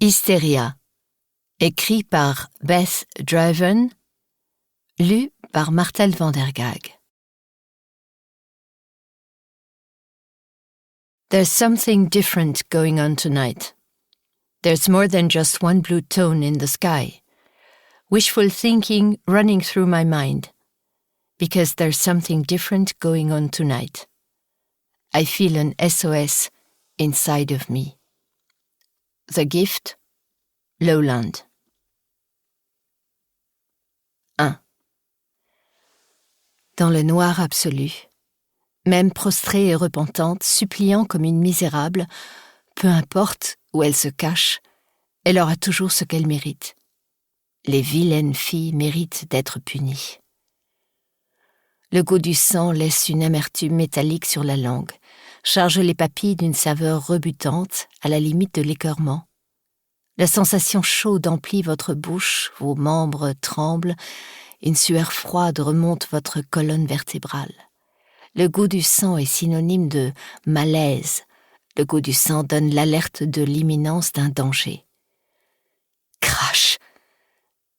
Hystéria, écrit par Beth Driven, lu par Martel van der Gaag. There's something different going on tonight. There's more than just one blue tone in the sky. Wishful thinking running through my mind. Because there's something different going on tonight. I feel an SOS inside of me. The Gift, Lowland. 1. Dans le noir absolu, même prostrée et repentante, suppliant comme une misérable, peu importe où elle se cache, elle aura toujours ce qu'elle mérite. Les vilaines filles méritent d'être punies. Le goût du sang laisse une amertume métallique sur la langue, charge les papilles d'une saveur rebutante, à la limite de l'écœurement. La sensation chaude emplit votre bouche, vos membres tremblent, une sueur froide remonte votre colonne vertébrale. Le goût du sang est synonyme de malaise. Le goût du sang donne l'alerte de l'imminence d'un danger. « Crache !»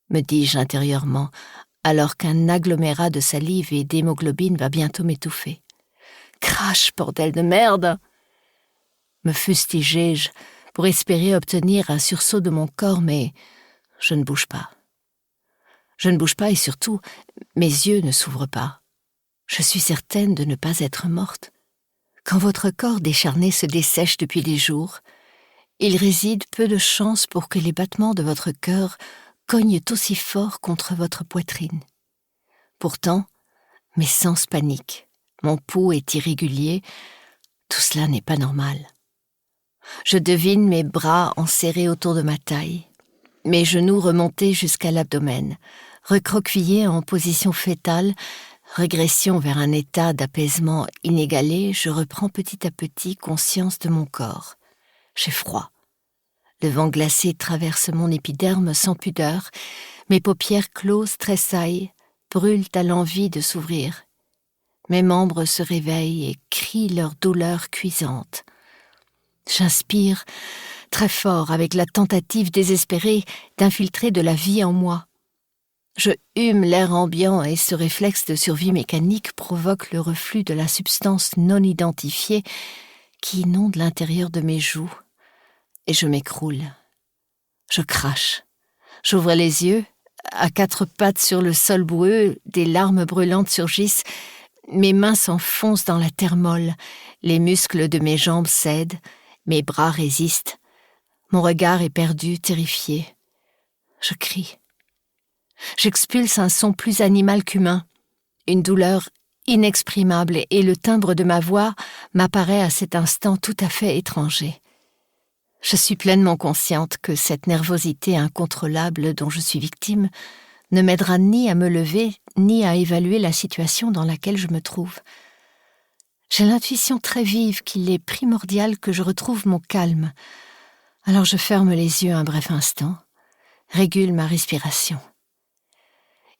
me dis-je intérieurement, alors qu'un agglomérat de salive et d'hémoglobine va bientôt m'étouffer. « Crache, bordel de merde !» me fustigeai-je pour espérer obtenir un sursaut de mon corps, mais je ne bouge pas. Je ne bouge pas et surtout, mes yeux ne s'ouvrent pas. Je suis certaine de ne pas être morte. Quand votre corps décharné se dessèche depuis des jours, il réside peu de chance pour que les battements de votre cœur cognent aussi fort contre votre poitrine. Pourtant, mes sens paniquent, mon pouls est irrégulier, tout cela n'est pas normal. Je devine mes bras enserrés autour de ma taille, mes genoux remontés jusqu'à l'abdomen, recroquevillés en position fœtale, régression vers un état d'apaisement inégalé, je reprends petit à petit conscience de mon corps. J'ai froid. Le vent glacé traverse mon épiderme sans pudeur, mes paupières closes tressaillent, brûlent à l'envie de s'ouvrir. Mes membres se réveillent et crient leur douleur cuisante. J'inspire très fort avec la tentative désespérée d'infiltrer de la vie en moi. Je hume l'air ambiant et ce réflexe de survie mécanique provoque le reflux de la substance non identifiée qui inonde l'intérieur de mes joues et je m'écroule. Je crache. J'ouvre les yeux, à quatre pattes sur le sol boueux, des larmes brûlantes surgissent, mes mains s'enfoncent dans la terre molle, les muscles de mes jambes cèdent, mes bras résistent, mon regard est perdu, terrifié. Je crie. J'expulse un son plus animal qu'humain, une douleur inexprimable et le timbre de ma voix m'apparaît à cet instant tout à fait étranger. Je suis pleinement consciente que cette nervosité incontrôlable dont je suis victime ne m'aidera ni à me lever ni à évaluer la situation dans laquelle je me trouve. J'ai l'intuition très vive qu'il est primordial que je retrouve mon calme. Alors je ferme les yeux un bref instant, régule ma respiration.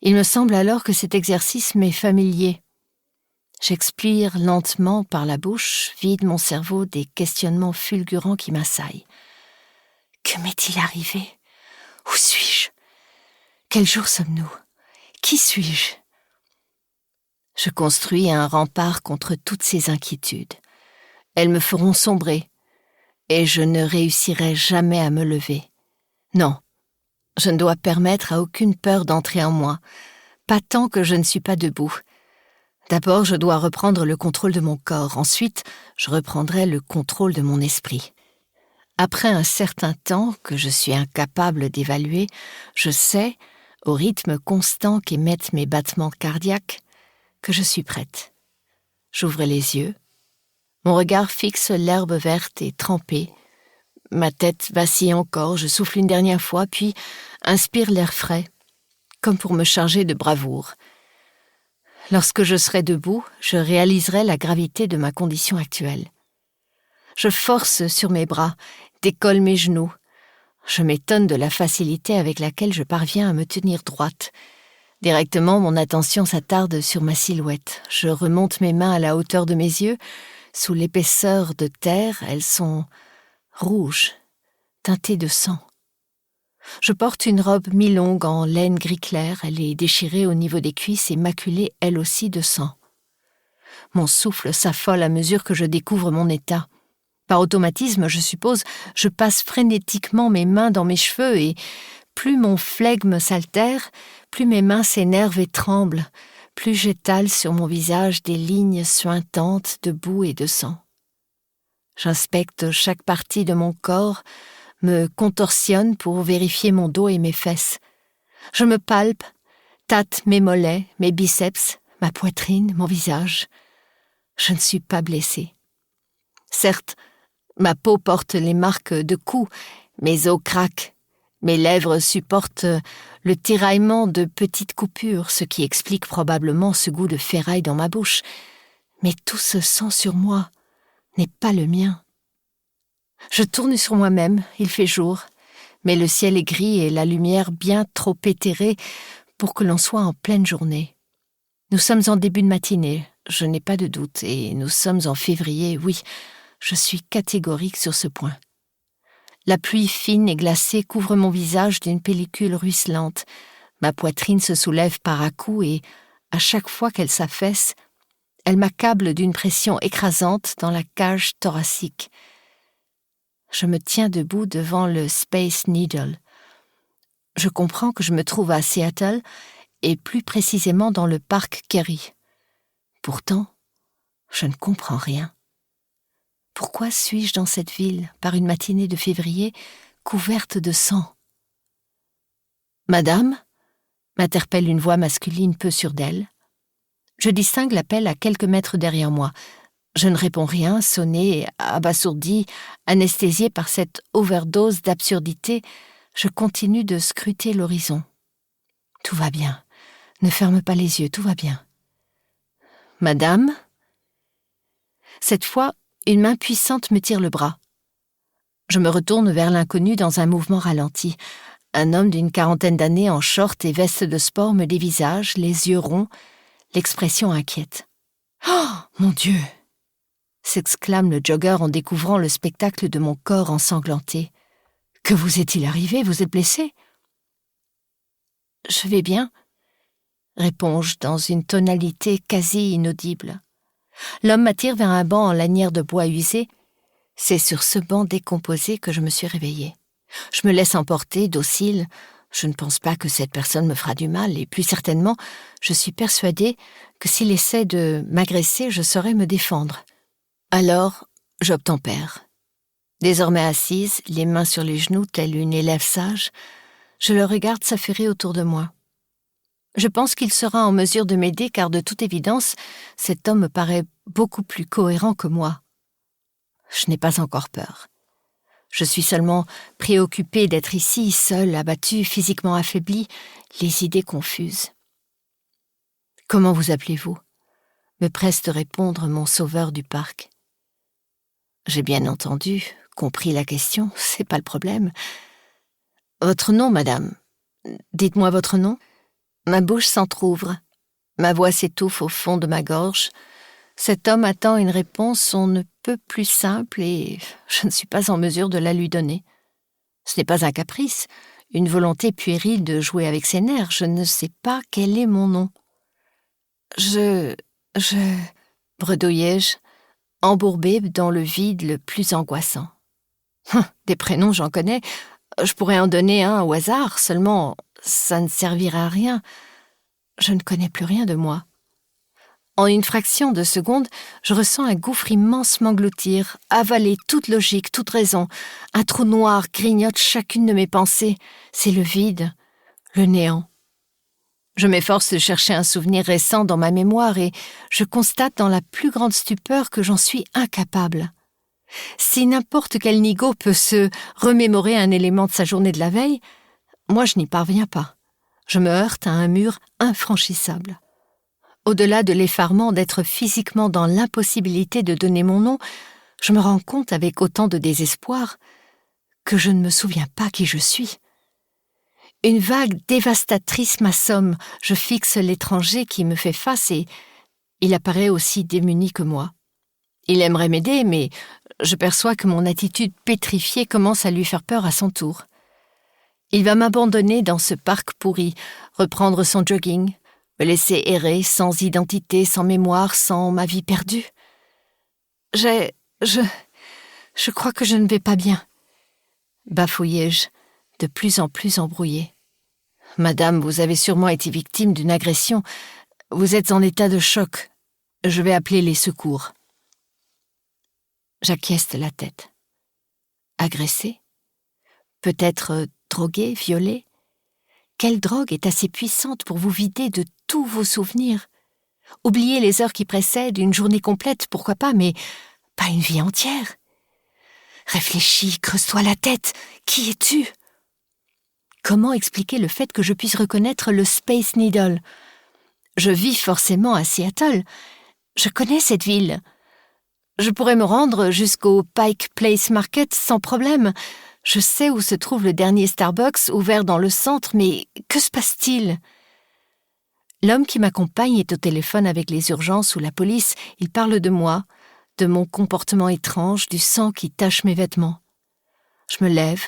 Il me semble alors que cet exercice m'est familier. J'expire lentement par la bouche, vide mon cerveau des questionnements fulgurants qui m'assaillent. Que m'est-il arrivé? Où suis-je? Quel jour sommes-nous? Qui suis-je? Je construis un rempart contre toutes ces inquiétudes. Elles me feront sombrer, et je ne réussirai jamais à me lever. Non, je ne dois permettre à aucune peur d'entrer en moi, pas tant que je ne suis pas debout. D'abord, je dois reprendre le contrôle de mon corps, ensuite, je reprendrai le contrôle de mon esprit. Après un certain temps que je suis incapable d'évaluer, je sais, au rythme constant qu'émettent mes battements cardiaques, que je suis prête. J'ouvre les yeux. Mon regard fixe l'herbe verte et trempée. Ma tête vacille encore, je souffle une dernière fois, puis inspire l'air frais, comme pour me charger de bravoure. Lorsque je serai debout, je réaliserai la gravité de ma condition actuelle. Je force sur mes bras, décolle mes genoux. Je m'étonne de la facilité avec laquelle je parviens à me tenir droite. Directement, mon attention s'attarde sur ma silhouette. Je remonte mes mains à la hauteur de mes yeux. Sous l'épaisseur de terre, elles sont rouges, teintées de sang. Je porte une robe mi-longue en laine gris clair, elle est déchirée au niveau des cuisses et maculée elle aussi de sang. Mon souffle s'affole à mesure que je découvre mon état. Par automatisme, je suppose, je passe frénétiquement mes mains dans mes cheveux et plus mon flegme s'altère, plus mes mains s'énervent et tremblent, plus j'étale sur mon visage des lignes suintantes de boue et de sang. J'inspecte chaque partie de mon corps, me contorsionne pour vérifier mon dos et mes fesses. Je me palpe, tâte mes mollets, mes biceps, ma poitrine, mon visage. Je ne suis pas blessée. Certes, ma peau porte les marques de coups, mes os craquent, mes lèvres supportent le tiraillement de petites coupures, ce qui explique probablement ce goût de ferraille dans ma bouche. Mais tout ce sang sur moi n'est pas le mien. Je tourne sur moi-même, il fait jour, mais le ciel est gris et la lumière bien trop éthérée pour que l'on soit en pleine journée. Nous sommes en début de matinée, je n'ai pas de doute, et nous sommes en février, oui, je suis catégorique sur ce point. La pluie fine et glacée couvre mon visage d'une pellicule ruisselante, ma poitrine se soulève par à-coups et, à chaque fois qu'elle s'affaisse, elle m'accable d'une pression écrasante dans la cage thoracique. Je me tiens debout devant le Space Needle. Je comprends que je me trouve à Seattle et plus précisément dans le parc Kerry. Pourtant, je ne comprends rien. Pourquoi suis-je dans cette ville, par une matinée de février, couverte de sang ? « Madame » m'interpelle une voix masculine peu sûre d'elle. Je distingue l'appel à quelques mètres derrière moi. Je ne réponds rien, sonné, abasourdi, anesthésié par cette overdose d'absurdité, je continue de scruter l'horizon. Tout va bien. Ne ferme pas les yeux, tout va bien. « Madame » Cette fois, une main puissante me tire le bras. Je me retourne vers l'inconnu dans un mouvement ralenti. Un homme d'une quarantaine d'années en short et veste de sport me dévisage, les yeux ronds, l'expression inquiète. « Oh, mon Dieu !» s'exclame le jogger en découvrant le spectacle de mon corps ensanglanté. « Que vous est-il arrivé? Vous êtes blessé? » « Je vais bien, » réponds-je dans une tonalité quasi inaudible. L'homme m'attire vers un banc en lanière de bois usé. C'est sur ce banc décomposé que je me suis réveillée. Je me laisse emporter, docile. Je ne pense pas que cette personne me fera du mal, et plus certainement, je suis persuadée que s'il essaie de m'agresser, je saurai me défendre. Alors, j'obtempère. Désormais assise, les mains sur les genoux, telle une élève sage, je le regarde s'affairer autour de moi. Je pense qu'il sera en mesure de m'aider car de toute évidence, cet homme me paraît beaucoup plus cohérent que moi. Je n'ai pas encore peur. Je suis seulement préoccupée d'être ici, seule, abattue, physiquement affaiblie, les idées confuses. « Comment vous appelez-vous » me presse de répondre mon sauveur du parc. J'ai bien entendu, compris la question, c'est pas le problème. « Votre nom, madame ? Dites-moi votre nom ?» Ma bouche s'entr'ouvre, ma voix s'étouffe au fond de ma gorge. Cet homme attend une réponse on ne peut plus simple et je ne suis pas en mesure de la lui donner. Ce n'est pas un caprice, une volonté puérile de jouer avec ses nerfs, je ne sais pas quel est mon nom. Je... bredouillai-je, embourbée dans le vide le plus angoissant. Des prénoms, j'en connais, je pourrais en donner un au hasard, seulement ça ne servira à rien. Je ne connais plus rien de moi. En une fraction de seconde, je ressens un gouffre immense m'engloutir, avaler toute logique, toute raison. Un trou noir grignote chacune de mes pensées. C'est le vide, le néant. Je m'efforce de chercher un souvenir récent dans ma mémoire et je constate dans la plus grande stupeur que j'en suis incapable. Si n'importe quel nigaud peut se remémorer un élément de sa journée de la veille, moi je n'y parviens pas. Je me heurte à un mur infranchissable. Au-delà de l'effarement d'être physiquement dans l'impossibilité de donner mon nom, je me rends compte avec autant de désespoir que je ne me souviens pas qui je suis. Une vague dévastatrice m'assomme, je fixe l'étranger qui me fait face et il apparaît aussi démuni que moi. Il aimerait m'aider, mais je perçois que mon attitude pétrifiée commence à lui faire peur à son tour. Il va m'abandonner dans ce parc pourri, reprendre son jogging, me laisser errer sans identité, sans mémoire, sans ma vie perdue. Je crois que je ne vais pas bien, bafouillai-je, de plus en plus embrouillée. Madame, vous avez sûrement été victime d'une agression. Vous êtes en état de choc. Je vais appeler les secours. J'acquiesce la tête. Agressée? Peut-être droguée, violée? Quelle drogue est assez puissante pour vous vider de tous vos souvenirs? Oublier les heures qui précèdent, une journée complète, pourquoi pas, mais pas une vie entière. Réfléchis, creuse-toi la tête. Qui es-tu? Comment expliquer le fait que je puisse reconnaître le Space Needle? Je vis forcément à Seattle. Je connais cette ville. Je pourrais me rendre jusqu'au Pike Place Market sans problème. Je sais où se trouve le dernier Starbucks ouvert dans le centre, mais que se passe-t-il? L'homme qui m'accompagne est au téléphone avec les urgences ou la police. Il parle de moi, de mon comportement étrange, du sang qui tache mes vêtements. Je me lève.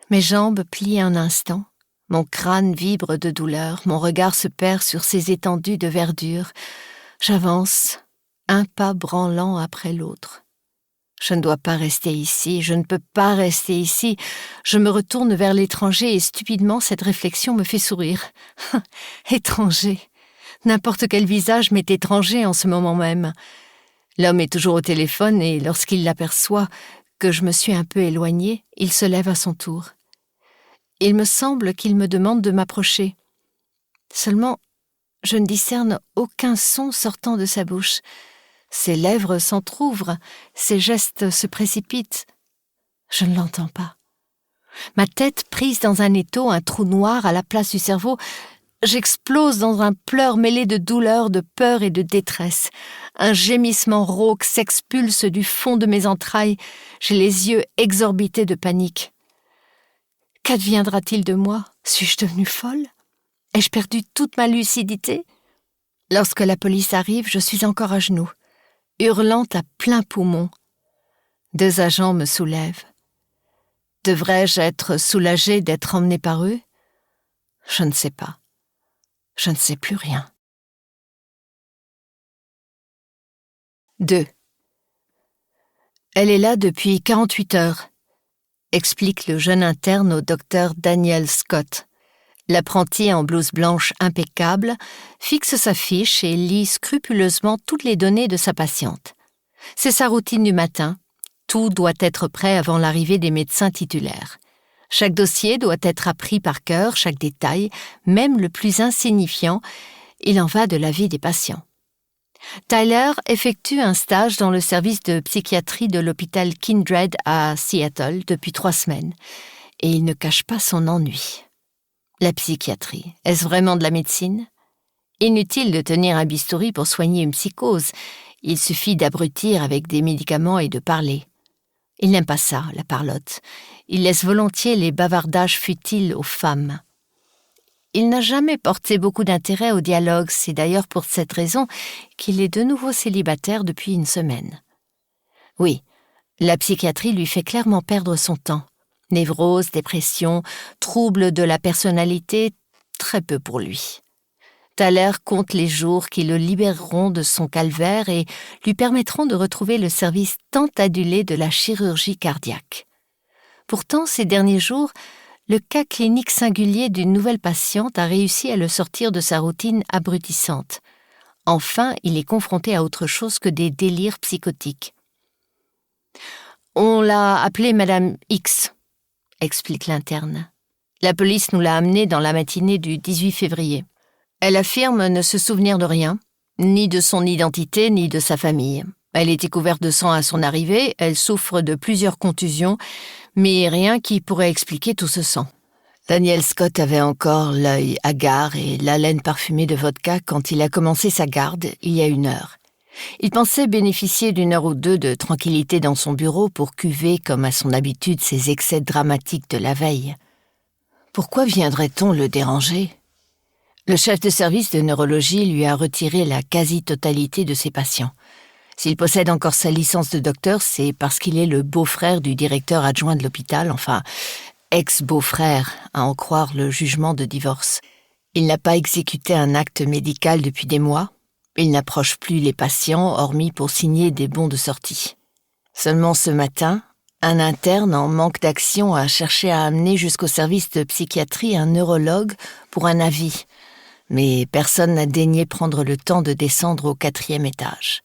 Mes jambes plient un instant. Mon crâne vibre de douleur. Mon regard se perd sur ces étendues de verdure. J'avance, un pas branlant après l'autre. Je ne dois pas rester ici, je ne peux pas rester ici. Je me retourne vers l'étranger et stupidement cette réflexion me fait sourire. Étranger. N'importe quel visage m'est étranger en ce moment même. L'homme est toujours au téléphone et lorsqu'il l'aperçoit que je me suis un peu éloignée, il se lève à son tour. Il me semble qu'il me demande de m'approcher. Seulement, je ne discerne aucun son sortant de sa bouche. Ses lèvres s'entr'ouvrent, ses gestes se précipitent. Je ne l'entends pas. Ma tête prise dans un étau, un trou noir à la place du cerveau, j'explose dans un pleur mêlé de douleur, de peur et de détresse. Un gémissement rauque s'expulse du fond de mes entrailles. J'ai les yeux exorbités de panique. Qu'adviendra-t-il de moi? Suis-je devenue folle? Ai-je perdu toute ma lucidité? Lorsque la police arrive, je suis encore à genoux, hurlant à plein poumon. 2 agents me soulèvent. Devrais-je être soulagée d'être emmenée par eux? Je ne sais pas. Je ne sais plus rien. 2. Elle est là depuis 48 heures, explique le jeune interne au docteur Daniel Scott. L'apprenti en blouse blanche impeccable fixe sa fiche et lit scrupuleusement toutes les données de sa patiente. C'est sa routine du matin. Tout doit être prêt avant l'arrivée des médecins titulaires. Chaque dossier doit être appris par cœur, chaque détail, même le plus insignifiant. Il en va de la vie des patients. Tyler effectue un stage dans le service de psychiatrie de l'hôpital Kindred à Seattle depuis 3 semaines, et il ne cache pas son ennui. La psychiatrie, est-ce vraiment de la médecine? Inutile de tenir un bistouri pour soigner une psychose, il suffit d'abrutir avec des médicaments et de parler. Il n'aime pas ça, la parlotte. Il laisse volontiers les bavardages futiles aux femmes. Il n'a jamais porté beaucoup d'intérêt au dialogue, c'est d'ailleurs pour cette raison qu'il est de nouveau célibataire depuis 1 semaine. Oui, la psychiatrie lui fait clairement perdre son temps. Névrose, dépression, troubles de la personnalité, très peu pour lui. Thaler compte les jours qui le libéreront de son calvaire et lui permettront de retrouver le service tant adulé de la chirurgie cardiaque. Pourtant, ces derniers jours, le cas clinique singulier d'une nouvelle patiente a réussi à le sortir de sa routine abrutissante. Enfin, il est confronté à autre chose que des délires psychotiques. « On l'a appelée Madame X », explique l'interne. La police nous l'a amenée dans la matinée du 18 février. Elle affirme ne se souvenir de rien, ni de son identité, ni de sa famille. Elle était couverte de sang à son arrivée, elle souffre de plusieurs contusions, mais rien qui pourrait expliquer tout ce sang. Daniel Scott avait encore l'œil hagard et l'haleine parfumée de vodka quand il a commencé sa garde, il y a 1 heure. Il pensait bénéficier d'1 heure ou 2 de tranquillité dans son bureau pour cuver, comme à son habitude, ses excès dramatiques de la veille. Pourquoi viendrait-on le déranger? Le chef de service de neurologie lui a retiré la quasi-totalité de ses patients. S'il possède encore sa licence de docteur, c'est parce qu'il est le beau-frère du directeur adjoint de l'hôpital, enfin, ex-beau-frère, à en croire le jugement de divorce. Il n'a pas exécuté un acte médical depuis des mois. Il n'approche plus les patients, hormis pour signer des bons de sortie. Seulement ce matin, un interne en manque d'action a cherché à amener jusqu'au service de psychiatrie un neurologue pour un avis, mais personne n'a daigné prendre le temps de descendre au 4e étage.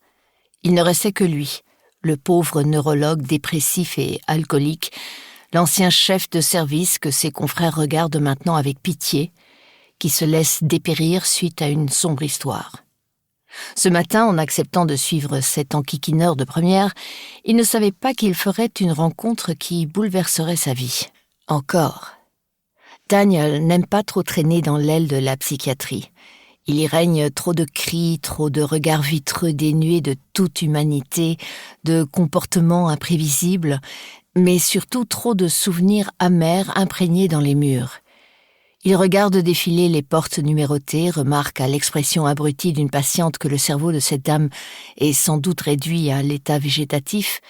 Il ne restait que lui, le pauvre neurologue dépressif et alcoolique, l'ancien chef de service que ses confrères regardent maintenant avec pitié, qui se laisse dépérir suite à une sombre histoire. Ce matin, en acceptant de suivre cet enquiquineur de première, il ne savait pas qu'il ferait une rencontre qui bouleverserait sa vie. Encore. Daniel n'aime pas trop traîner dans l'aile de la psychiatrie. Il y règne trop de cris, trop de regards vitreux dénués de toute humanité, de comportements imprévisibles, mais surtout trop de souvenirs amers imprégnés dans les murs. Il regarde défiler les portes numérotées, remarque à l'expression abrutie d'une patiente que le cerveau de cette dame est sans doute réduit à l'état végétatif,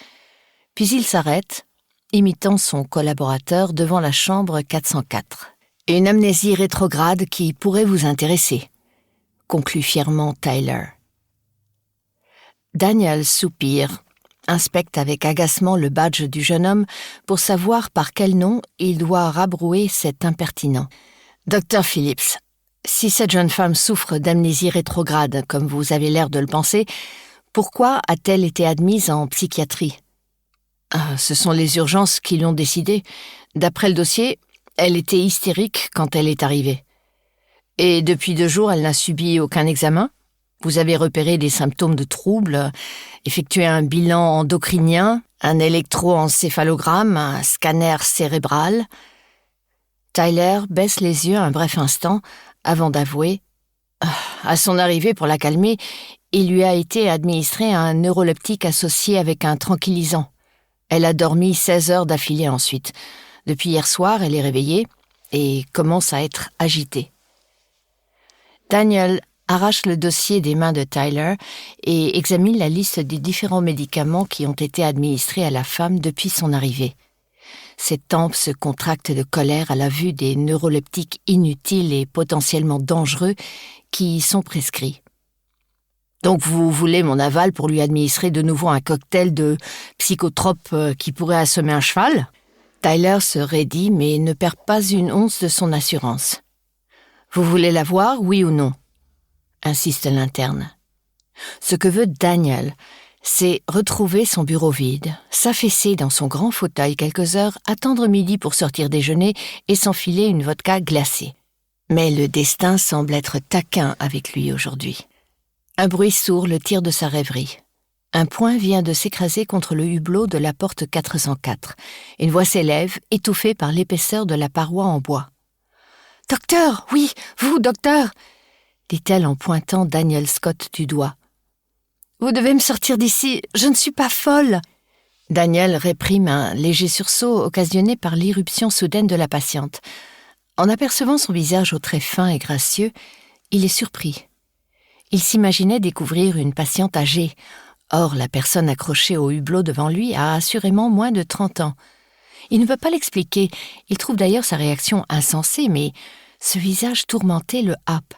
puis il s'arrête, imitant son collaborateur devant la chambre 404. « Une amnésie rétrograde qui pourrait vous intéresser », conclut fièrement Tyler. Daniel soupire, inspecte avec agacement le badge du jeune homme pour savoir par quel nom il doit rabrouer cet impertinent. « Docteur Phillips, si cette jeune femme souffre d'amnésie rétrograde, comme vous avez l'air de le penser, pourquoi a-t-elle été admise en psychiatrie ?»« Ce sont les urgences qui l'ont décidé. D'après le dossier, elle était hystérique quand elle est arrivée. Et depuis 2 jours, elle n'a subi aucun examen. Vous avez repéré des symptômes de troubles, effectué un bilan endocrinien, un électroencéphalogramme, un scanner cérébral. » Tyler baisse les yeux un bref instant avant d'avouer. À son arrivée, pour la calmer, il lui a été administré un neuroleptique associé avec un tranquillisant. Elle a dormi 16 heures d'affilée ensuite. Depuis hier soir, elle est réveillée et commence à être agitée. Daniel arrache le dossier des mains de Tyler et examine la liste des différents médicaments qui ont été administrés à la femme depuis son arrivée. Ses tempes se contractent de colère à la vue des neuroleptiques inutiles et potentiellement dangereux qui y sont prescrits. « Donc vous voulez mon aval pour lui administrer de nouveau un cocktail de psychotropes qui pourrait assommer un cheval ?» Tyler se raidit mais ne perd pas une once de son assurance. « Vous voulez la voir, oui ou non ?» insiste l'interne. Ce que veut Daniel, c'est retrouver son bureau vide, s'affaisser dans son grand fauteuil quelques heures, attendre midi pour sortir déjeuner et s'enfiler une vodka glacée. Mais le destin semble être taquin avec lui aujourd'hui. Un bruit sourd le tire de sa rêverie. Un poing vient de s'écraser contre le hublot de la porte 404. Une voix s'élève, étouffée par l'épaisseur de la paroi en bois. « Docteur, oui, vous, docteur !» dit-elle en pointant Daniel Scott du doigt. « Vous devez me sortir d'ici, je ne suis pas folle !» Daniel réprime un léger sursaut occasionné par l'irruption soudaine de la patiente. En apercevant son visage aux traits fins et gracieux, il est surpris. Il s'imaginait découvrir une patiente âgée. Or, la personne accrochée au hublot devant lui a assurément moins de 30 ans. Il ne peut pas l'expliquer, il trouve d'ailleurs sa réaction insensée, mais ce visage tourmenté le happe.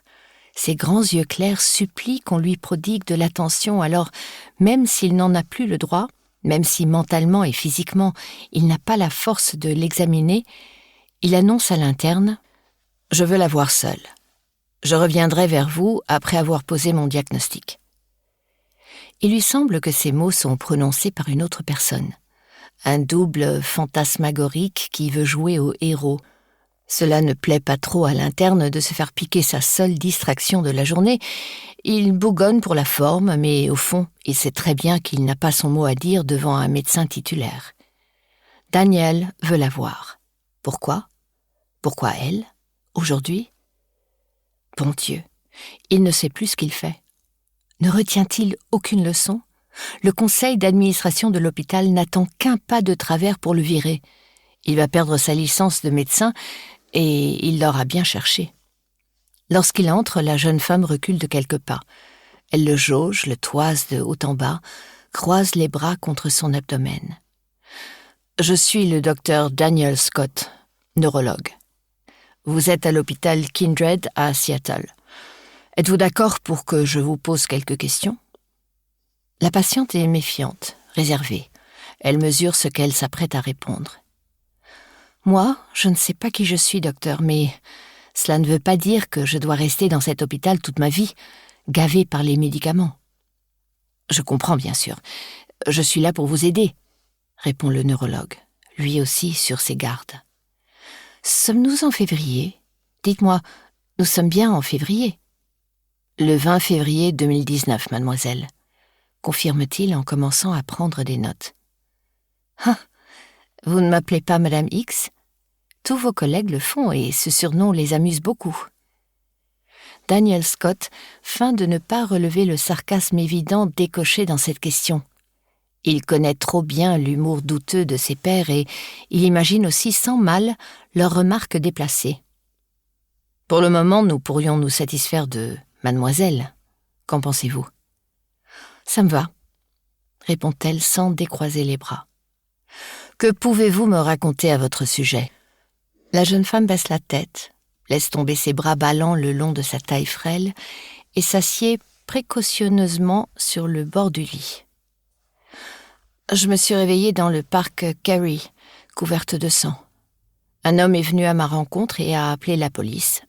Ses grands yeux clairs supplient qu'on lui prodigue de l'attention, alors, même s'il n'en a plus le droit, même si mentalement et physiquement il n'a pas la force de l'examiner, il annonce à l'interne « Je veux la voir seule. Je reviendrai vers vous après avoir posé mon diagnostic. » Il lui semble que ces mots sont prononcés par une autre personne, un double fantasmagorique qui veut jouer au héros. Cela ne plaît pas trop à l'interne de se faire piquer sa seule distraction de la journée. Il bougonne pour la forme, mais au fond, il sait très bien qu'il n'a pas son mot à dire devant un médecin titulaire. Daniel veut la voir. Pourquoi ? Pourquoi elle ? Aujourd'hui ? Bon Dieu, il ne sait plus ce qu'il fait. Ne retient-il aucune leçon ? Le conseil d'administration de l'hôpital n'attend qu'un pas de travers pour le virer. Il va perdre sa licence de médecin et il l'aura bien cherché. Lorsqu'il entre, la jeune femme recule de quelques pas. Elle le jauge, le toise de haut en bas, croise les bras contre son abdomen. « Je suis le docteur Daniel Scott. neurologue. Vous êtes à l'hôpital Kindred à Seattle. Êtes-vous d'accord pour que je vous pose quelques questions ? La patiente est méfiante, réservée. Elle mesure ce qu'elle s'apprête à répondre. Moi, je ne sais pas qui je suis, docteur, mais cela ne veut pas dire que je dois rester dans cet hôpital toute ma vie, gavée par les médicaments. Je comprends, bien sûr. Je suis là pour vous aider, répond le neurologue, lui aussi sur ses gardes. Sommes-nous en février ? Dites-moi, nous sommes bien en février ? Le 20 février 2019, mademoiselle, confirme-t-il en commençant à prendre des notes. Ah, vous ne m'appelez pas Madame X ? Tous vos collègues le font et ce surnom les amuse beaucoup. Daniel Scott feint de ne pas relever le sarcasme évident décoché dans cette question. Il connaît trop bien l'humour douteux de ses pairs et il imagine aussi sans mal leurs remarques déplacées. Pour le moment, nous pourrions nous satisfaire de « mademoiselle ». Qu'en pensez-vous ? Ça me va, répond-elle sans décroiser les bras. Que pouvez-vous me raconter à votre sujet ? La jeune femme baisse la tête, laisse tomber ses bras ballants le long de sa taille frêle et s'assied précautionneusement sur le bord du lit. Je me suis réveillée dans le parc Cary, couverte de sang. Un homme est venu à ma rencontre et a appelé la police.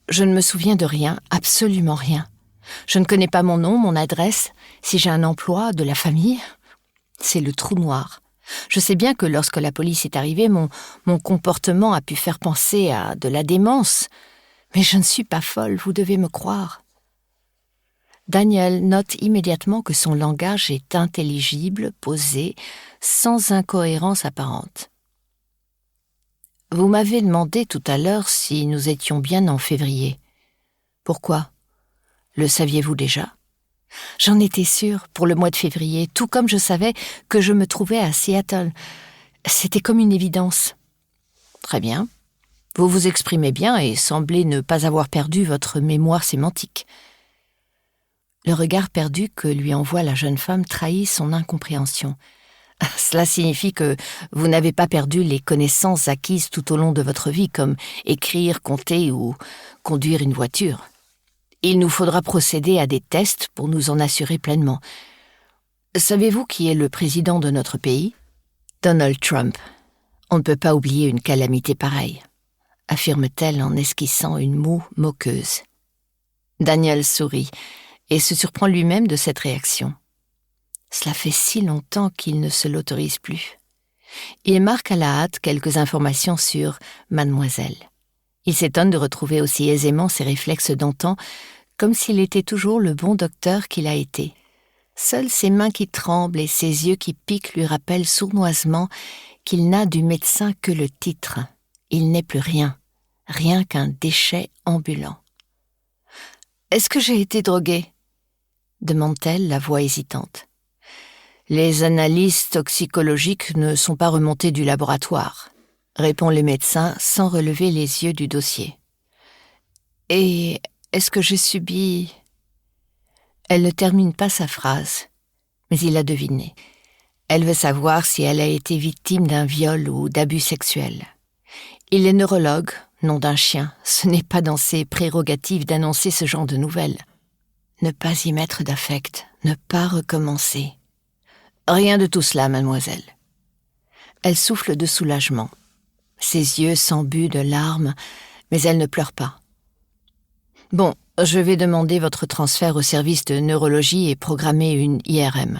Je ne me souviens de rien, absolument rien. Je ne connais pas mon nom, mon adresse, si j'ai un emploi, de la famille. C'est le trou noir. Je sais bien que lorsque la police est arrivée, mon comportement a pu faire penser à de la démence. Mais je ne suis pas folle, vous devez me croire. Daniel note immédiatement que son langage est intelligible, posé, sans incohérence apparente. Vous m'avez demandé tout à l'heure si nous étions bien en février. Pourquoi ? Le saviez-vous déjà ? J'en étais sûre pour le mois de février, tout comme je savais que je me trouvais à Seattle. C'était comme une évidence. Très bien. Vous vous exprimez bien et semblez ne pas avoir perdu votre mémoire sémantique. Le regard perdu que lui envoie la jeune femme trahit son incompréhension. Cela signifie que vous n'avez pas perdu les connaissances acquises tout au long de votre vie, comme écrire, compter ou conduire une voiture. Il nous faudra procéder à des tests pour nous en assurer pleinement. Savez-vous qui est le président de notre pays ? Donald Trump. On ne peut pas oublier une calamité pareille, affirme-t-elle en esquissant une moue moqueuse. Daniel sourit et se surprend lui-même de cette réaction. Cela fait si longtemps qu'il ne se l'autorise plus. Il marque à la hâte quelques informations sur mademoiselle. Il s'étonne de retrouver aussi aisément ses réflexes d'antan, comme s'il était toujours le bon docteur qu'il a été. Seules ses mains qui tremblent et ses yeux qui piquent lui rappellent sournoisement qu'il n'a du médecin que le titre. Il n'est plus rien, rien qu'un déchet ambulant. « Est-ce que j'ai été droguée ?» demande-t-elle, la voix hésitante. Les analyses toxicologiques ne sont pas remontées du laboratoire, répond le médecin sans relever les yeux du dossier. Et est-ce que j'ai subi... Elle ne termine pas sa phrase, mais il a deviné. Elle veut savoir si elle a été victime d'un viol ou d'abus sexuels. Il est neurologue, nom d'un chien. Ce n'est pas dans ses prérogatives d'annoncer ce genre de nouvelles. Ne pas y mettre d'affect, ne pas recommencer. Rien de tout cela, mademoiselle. Elle souffle de soulagement. Ses yeux s'embuent de larmes, mais elle ne pleure pas. Bon, je vais demander votre transfert au service de neurologie et programmer une IRM.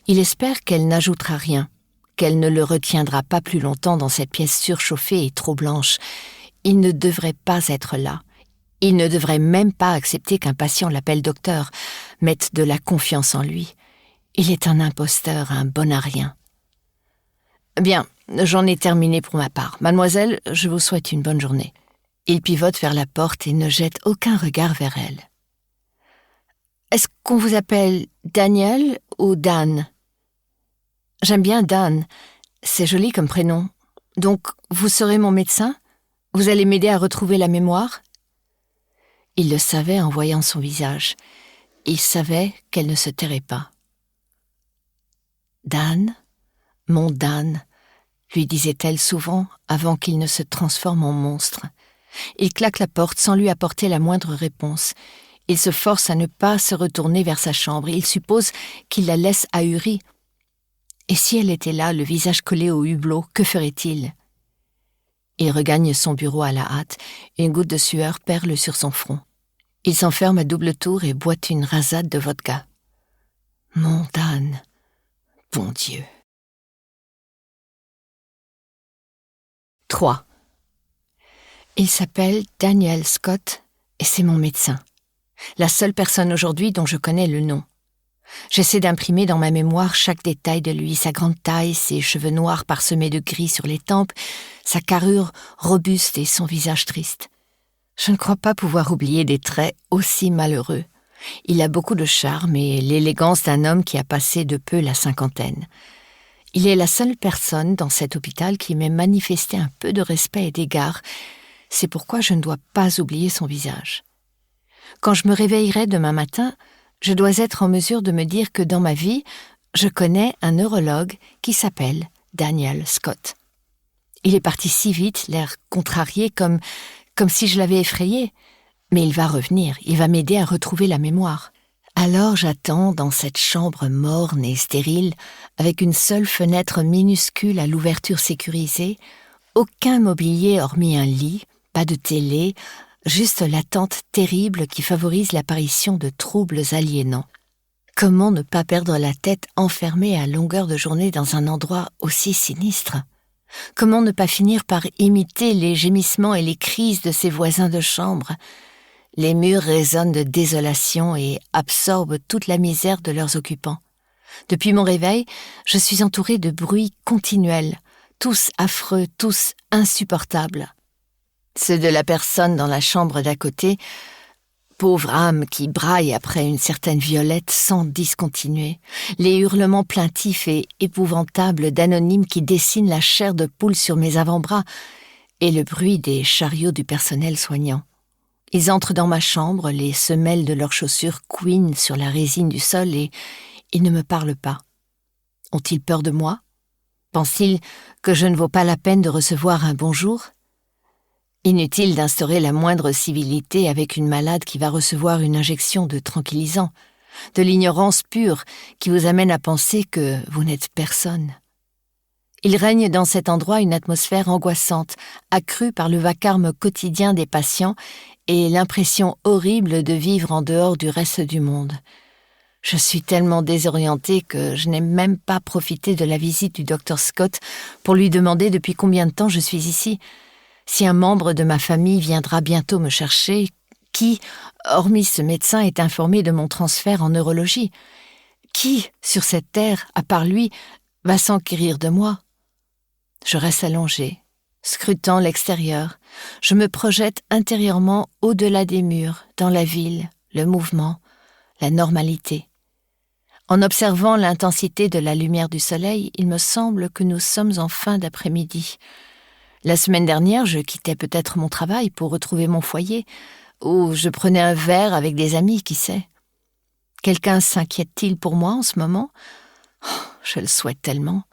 Il espère qu'elle n'ajoutera rien, qu'elle ne le retiendra pas plus longtemps dans cette pièce surchauffée et trop blanche. Il ne devrait pas être là. Il ne devrait même pas accepter qu'un patient l'appelle docteur, mette de la confiance en lui. Il est un imposteur, un bon à rien. Bien, j'en ai terminé pour ma part. Mademoiselle, je vous souhaite une bonne journée. Il pivote vers la porte et ne jette aucun regard vers elle. Est-ce qu'on vous appelle Daniel ou Dan ? J'aime bien Dan. C'est joli comme prénom. Donc, vous serez mon médecin ? Vous allez m'aider à retrouver la mémoire ? Il le savait en voyant son visage. Il savait qu'elle ne se tairait pas. Dan, mon Dan, lui disait-elle souvent avant qu'il ne se transforme en monstre. Il claque la porte sans lui apporter la moindre réponse. Il se force à ne pas se retourner vers sa chambre. Il suppose qu'il la laisse ahurie. Et si elle était là, le visage collé au hublot, que ferait-il ? Il regagne son bureau à la hâte. Une goutte de sueur perle sur son front. Il s'enferme à double tour et boit une rasade de vodka. Mon Dan, bon Dieu. 3. Il s'appelle Daniel Scott et c'est mon médecin. La seule personne aujourd'hui dont je connais le nom. J'essaie d'imprimer dans ma mémoire chaque détail de lui, sa grande taille, ses cheveux noirs parsemés de gris sur les tempes, sa carrure robuste et son visage triste. Je ne crois pas pouvoir oublier des traits aussi malheureux. Il a beaucoup de charme et l'élégance d'un homme qui a passé de peu la cinquantaine. Il est la seule personne dans cet hôpital qui m'ait manifesté un peu de respect et d'égard. C'est pourquoi je ne dois pas oublier son visage. Quand je me réveillerai demain matin, je dois être en mesure de me dire que dans ma vie, je connais un neurologue qui s'appelle Daniel Scott. Il est parti si vite, l'air contrarié, comme si je l'avais effrayé. Mais il va revenir, il va m'aider à retrouver la mémoire. Alors j'attends dans cette chambre morne et stérile, avec une seule fenêtre minuscule à l'ouverture sécurisée, aucun mobilier hormis un lit, pas de télé, juste l'attente terrible qui favorise l'apparition de troubles aliénants. Comment ne pas perdre la tête enfermée à longueur de journée dans un endroit aussi sinistre ? Comment ne pas finir par imiter les gémissements et les crises de ses voisins de chambre ? Les murs résonnent de désolation et absorbent toute la misère de leurs occupants. Depuis mon réveil, je suis entourée de bruits continuels, tous affreux, tous insupportables. Ceux de la personne dans la chambre d'à côté, pauvre âme qui braille après une certaine violette sans discontinuer, les hurlements plaintifs et épouvantables d'anonymes qui dessinent la chair de poule sur mes avant-bras, et le bruit des chariots du personnel soignant. Ils entrent dans ma chambre, les semelles de leurs chaussures couinent sur la résine du sol et ils ne me parlent pas. Ont-ils peur de moi ? Pensent-ils que je ne vaux pas la peine de recevoir un bonjour ? Inutile d'instaurer la moindre civilité avec une malade qui va recevoir une injection de tranquillisant, de l'ignorance pure qui vous amène à penser que vous n'êtes personne. Il règne dans cet endroit une atmosphère angoissante, accrue par le vacarme quotidien des patients et l'impression horrible de vivre en dehors du reste du monde. Je suis tellement désorientée que je n'ai même pas profité de la visite du Dr Scott pour lui demander depuis combien de temps je suis ici. Si un membre de ma famille viendra bientôt me chercher, qui, hormis ce médecin, est informé de mon transfert en neurologie ? Qui, sur cette terre, à part lui, va s'enquérir de moi ? Je reste allongée, scrutant l'extérieur. Je me projette intérieurement au-delà des murs, dans la ville, le mouvement, la normalité. En observant l'intensité de la lumière du soleil, il me semble que nous sommes en fin d'après-midi. La semaine dernière, je quittais peut-être mon travail pour retrouver mon foyer, ou je prenais un verre avec des amis, qui sait. Quelqu'un s'inquiète-t-il pour moi en ce moment ? Je le souhaite tellement.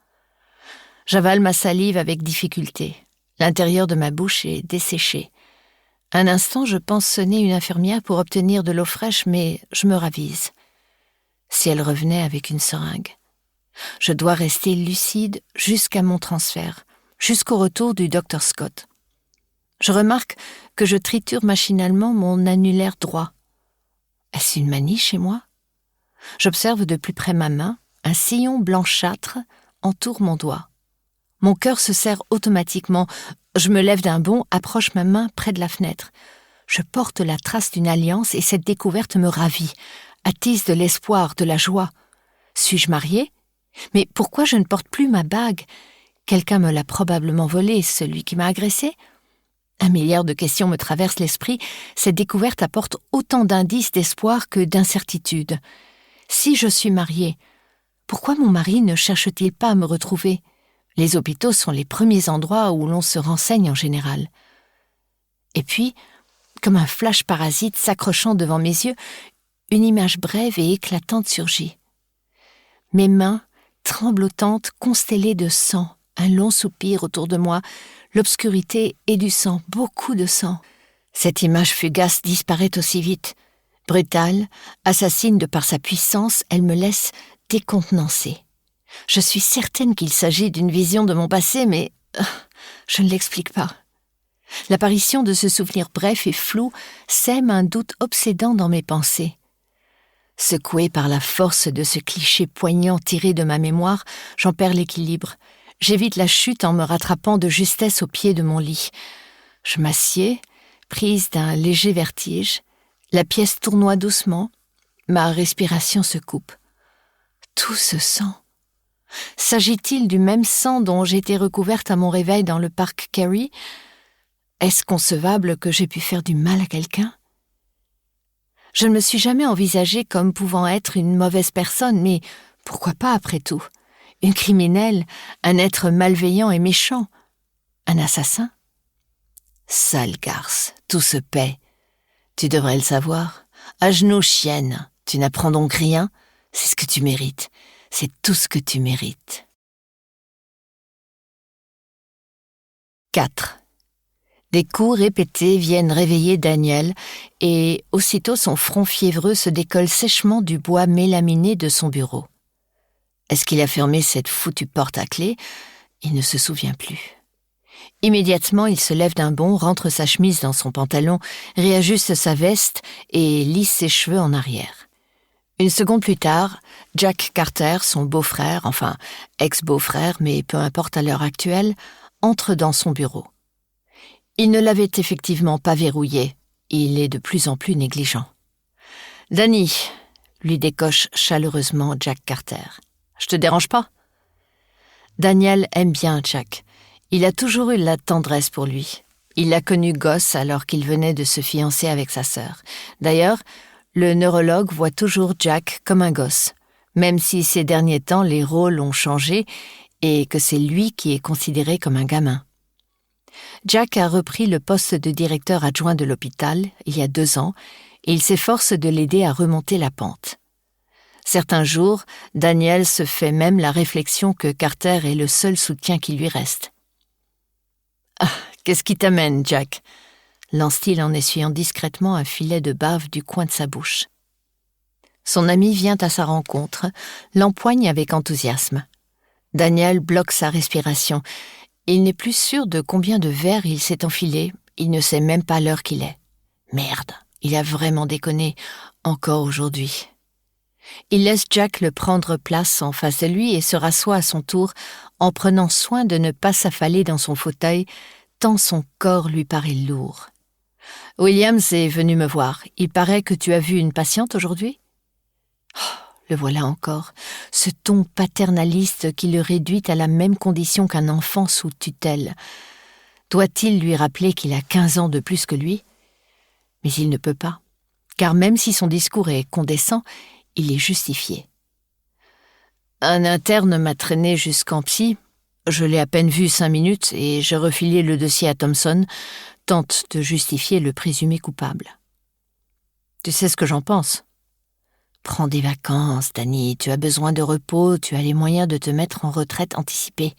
J'avale ma salive avec difficulté. L'intérieur de ma bouche est desséché. Un instant, je pense sonner une infirmière pour obtenir de l'eau fraîche, mais je me ravise. Si elle revenait avec une seringue. Je dois rester lucide jusqu'à mon transfert, jusqu'au retour du Dr Scott. Je remarque que je triture machinalement mon annulaire droit. Est-ce une manie chez moi ? J'observe de plus près ma main. Un sillon blanchâtre entoure mon doigt. Mon cœur se serre automatiquement. Je me lève d'un bond, approche ma main près de la fenêtre. Je porte la trace d'une alliance et cette découverte me ravit, attise de l'espoir, de la joie. Suis-je mariée ? Mais pourquoi je ne porte plus ma bague ? Quelqu'un me l'a probablement volée, celui qui m'a agressée ? Un milliard de questions me traversent l'esprit. Cette découverte apporte autant d'indices d'espoir que d'incertitude. Si je suis mariée, pourquoi mon mari ne cherche-t-il pas à me retrouver ? Les hôpitaux sont les premiers endroits où l'on se renseigne en général. Et puis, comme un flash parasite s'accrochant devant mes yeux, une image brève et éclatante surgit. Mes mains, tremblotantes, constellées de sang, Un long soupir autour de moi, l'obscurité et du sang, beaucoup de sang. Cette image fugace disparaît aussi vite. Brutale, assassine de par sa puissance, elle me laisse décontenancée. Je suis certaine qu'il s'agit d'une vision de mon passé, mais je ne l'explique pas. L'apparition de ce souvenir bref et flou sème un doute obsédant dans mes pensées. Secouée par la force de ce cliché poignant tiré de ma mémoire, j'en perds l'équilibre. J'évite la chute en me rattrapant de justesse au pied de mon lit. Je m'assieds, prise d'un léger vertige. La pièce tournoie doucement. Ma respiration se coupe. Tout ce sang. S'agit-il du même sang dont j'étais recouverte à mon réveil dans le parc Carey ? Est-ce concevable que j'ai pu faire du mal à quelqu'un ? Je ne me suis jamais envisagée comme pouvant être une mauvaise personne, mais pourquoi pas après tout ? Une criminelle, un être malveillant et méchant, un assassin ? Sale garce, tout se paie. Tu devrais le savoir. À genoux, chienne, tu n'apprends donc rien ? C'est ce que tu mérites. C'est tout ce que tu mérites. 4. Des coups répétés viennent réveiller Daniel et aussitôt son front fiévreux se décolle sèchement du bois mélaminé de son bureau. Est-ce qu'il a fermé cette foutue porte à clé ? Il ne se souvient plus. Immédiatement, il se lève d'un bond, rentre sa chemise dans son pantalon, réajuste sa veste et lisse ses cheveux en arrière. Une seconde plus tard, Jack Carter, son beau-frère, enfin ex-beau-frère, mais peu importe à l'heure actuelle, entre dans son bureau. Il ne l'avait effectivement pas verrouillé. Il est de plus en plus négligent. « Danny », lui décoche chaleureusement Jack Carter. « Je te dérange pas ?» Daniel aime bien Jack. Il a toujours eu de la tendresse pour lui. Il l'a connu gosse alors qu'il venait de se fiancer avec sa sœur. D'ailleurs, le neurologue voit toujours Jack comme un gosse, même si ces derniers temps les rôles ont changé et que c'est lui qui est considéré comme un gamin. Jack a repris le poste de directeur adjoint de l'hôpital il y a 2 ans et il s'efforce de l'aider à remonter la pente. Certains jours, Daniel se fait même la réflexion que Carter est le seul soutien qui lui reste. « Ah, qu'est-ce qui t'amène, Jack ?» lance-t-il en essuyant discrètement un filet de bave du coin de sa bouche. Son ami vient à sa rencontre, l'empoigne avec enthousiasme. Daniel bloque sa respiration. Il n'est plus sûr de combien de verres il s'est enfilé, il ne sait même pas l'heure qu'il est. Merde, il a vraiment déconné, encore aujourd'hui. Il laisse Jack le prendre place en face de lui et se rassoit à son tour en prenant soin de ne pas s'affaler dans son fauteuil tant son corps lui paraît lourd. « Williams est venu me voir. Il paraît que tu as vu une patiente aujourd'hui ?» Le voilà encore, ce ton paternaliste qui le réduit à la même condition qu'un enfant sous tutelle. Doit-il lui rappeler qu'il a 15 ans de plus que lui ? Mais il ne peut pas, car même si son discours est condescendant, il est justifié. Un interne m'a traîné jusqu'en psy. Je l'ai à peine vu 5 minutes et j'ai refilé le dossier à Thompson, tente de justifier le présumé coupable. Tu sais ce que j'en pense ? Prends des vacances, Danny, tu as besoin de repos, tu as les moyens de te mettre en retraite anticipée.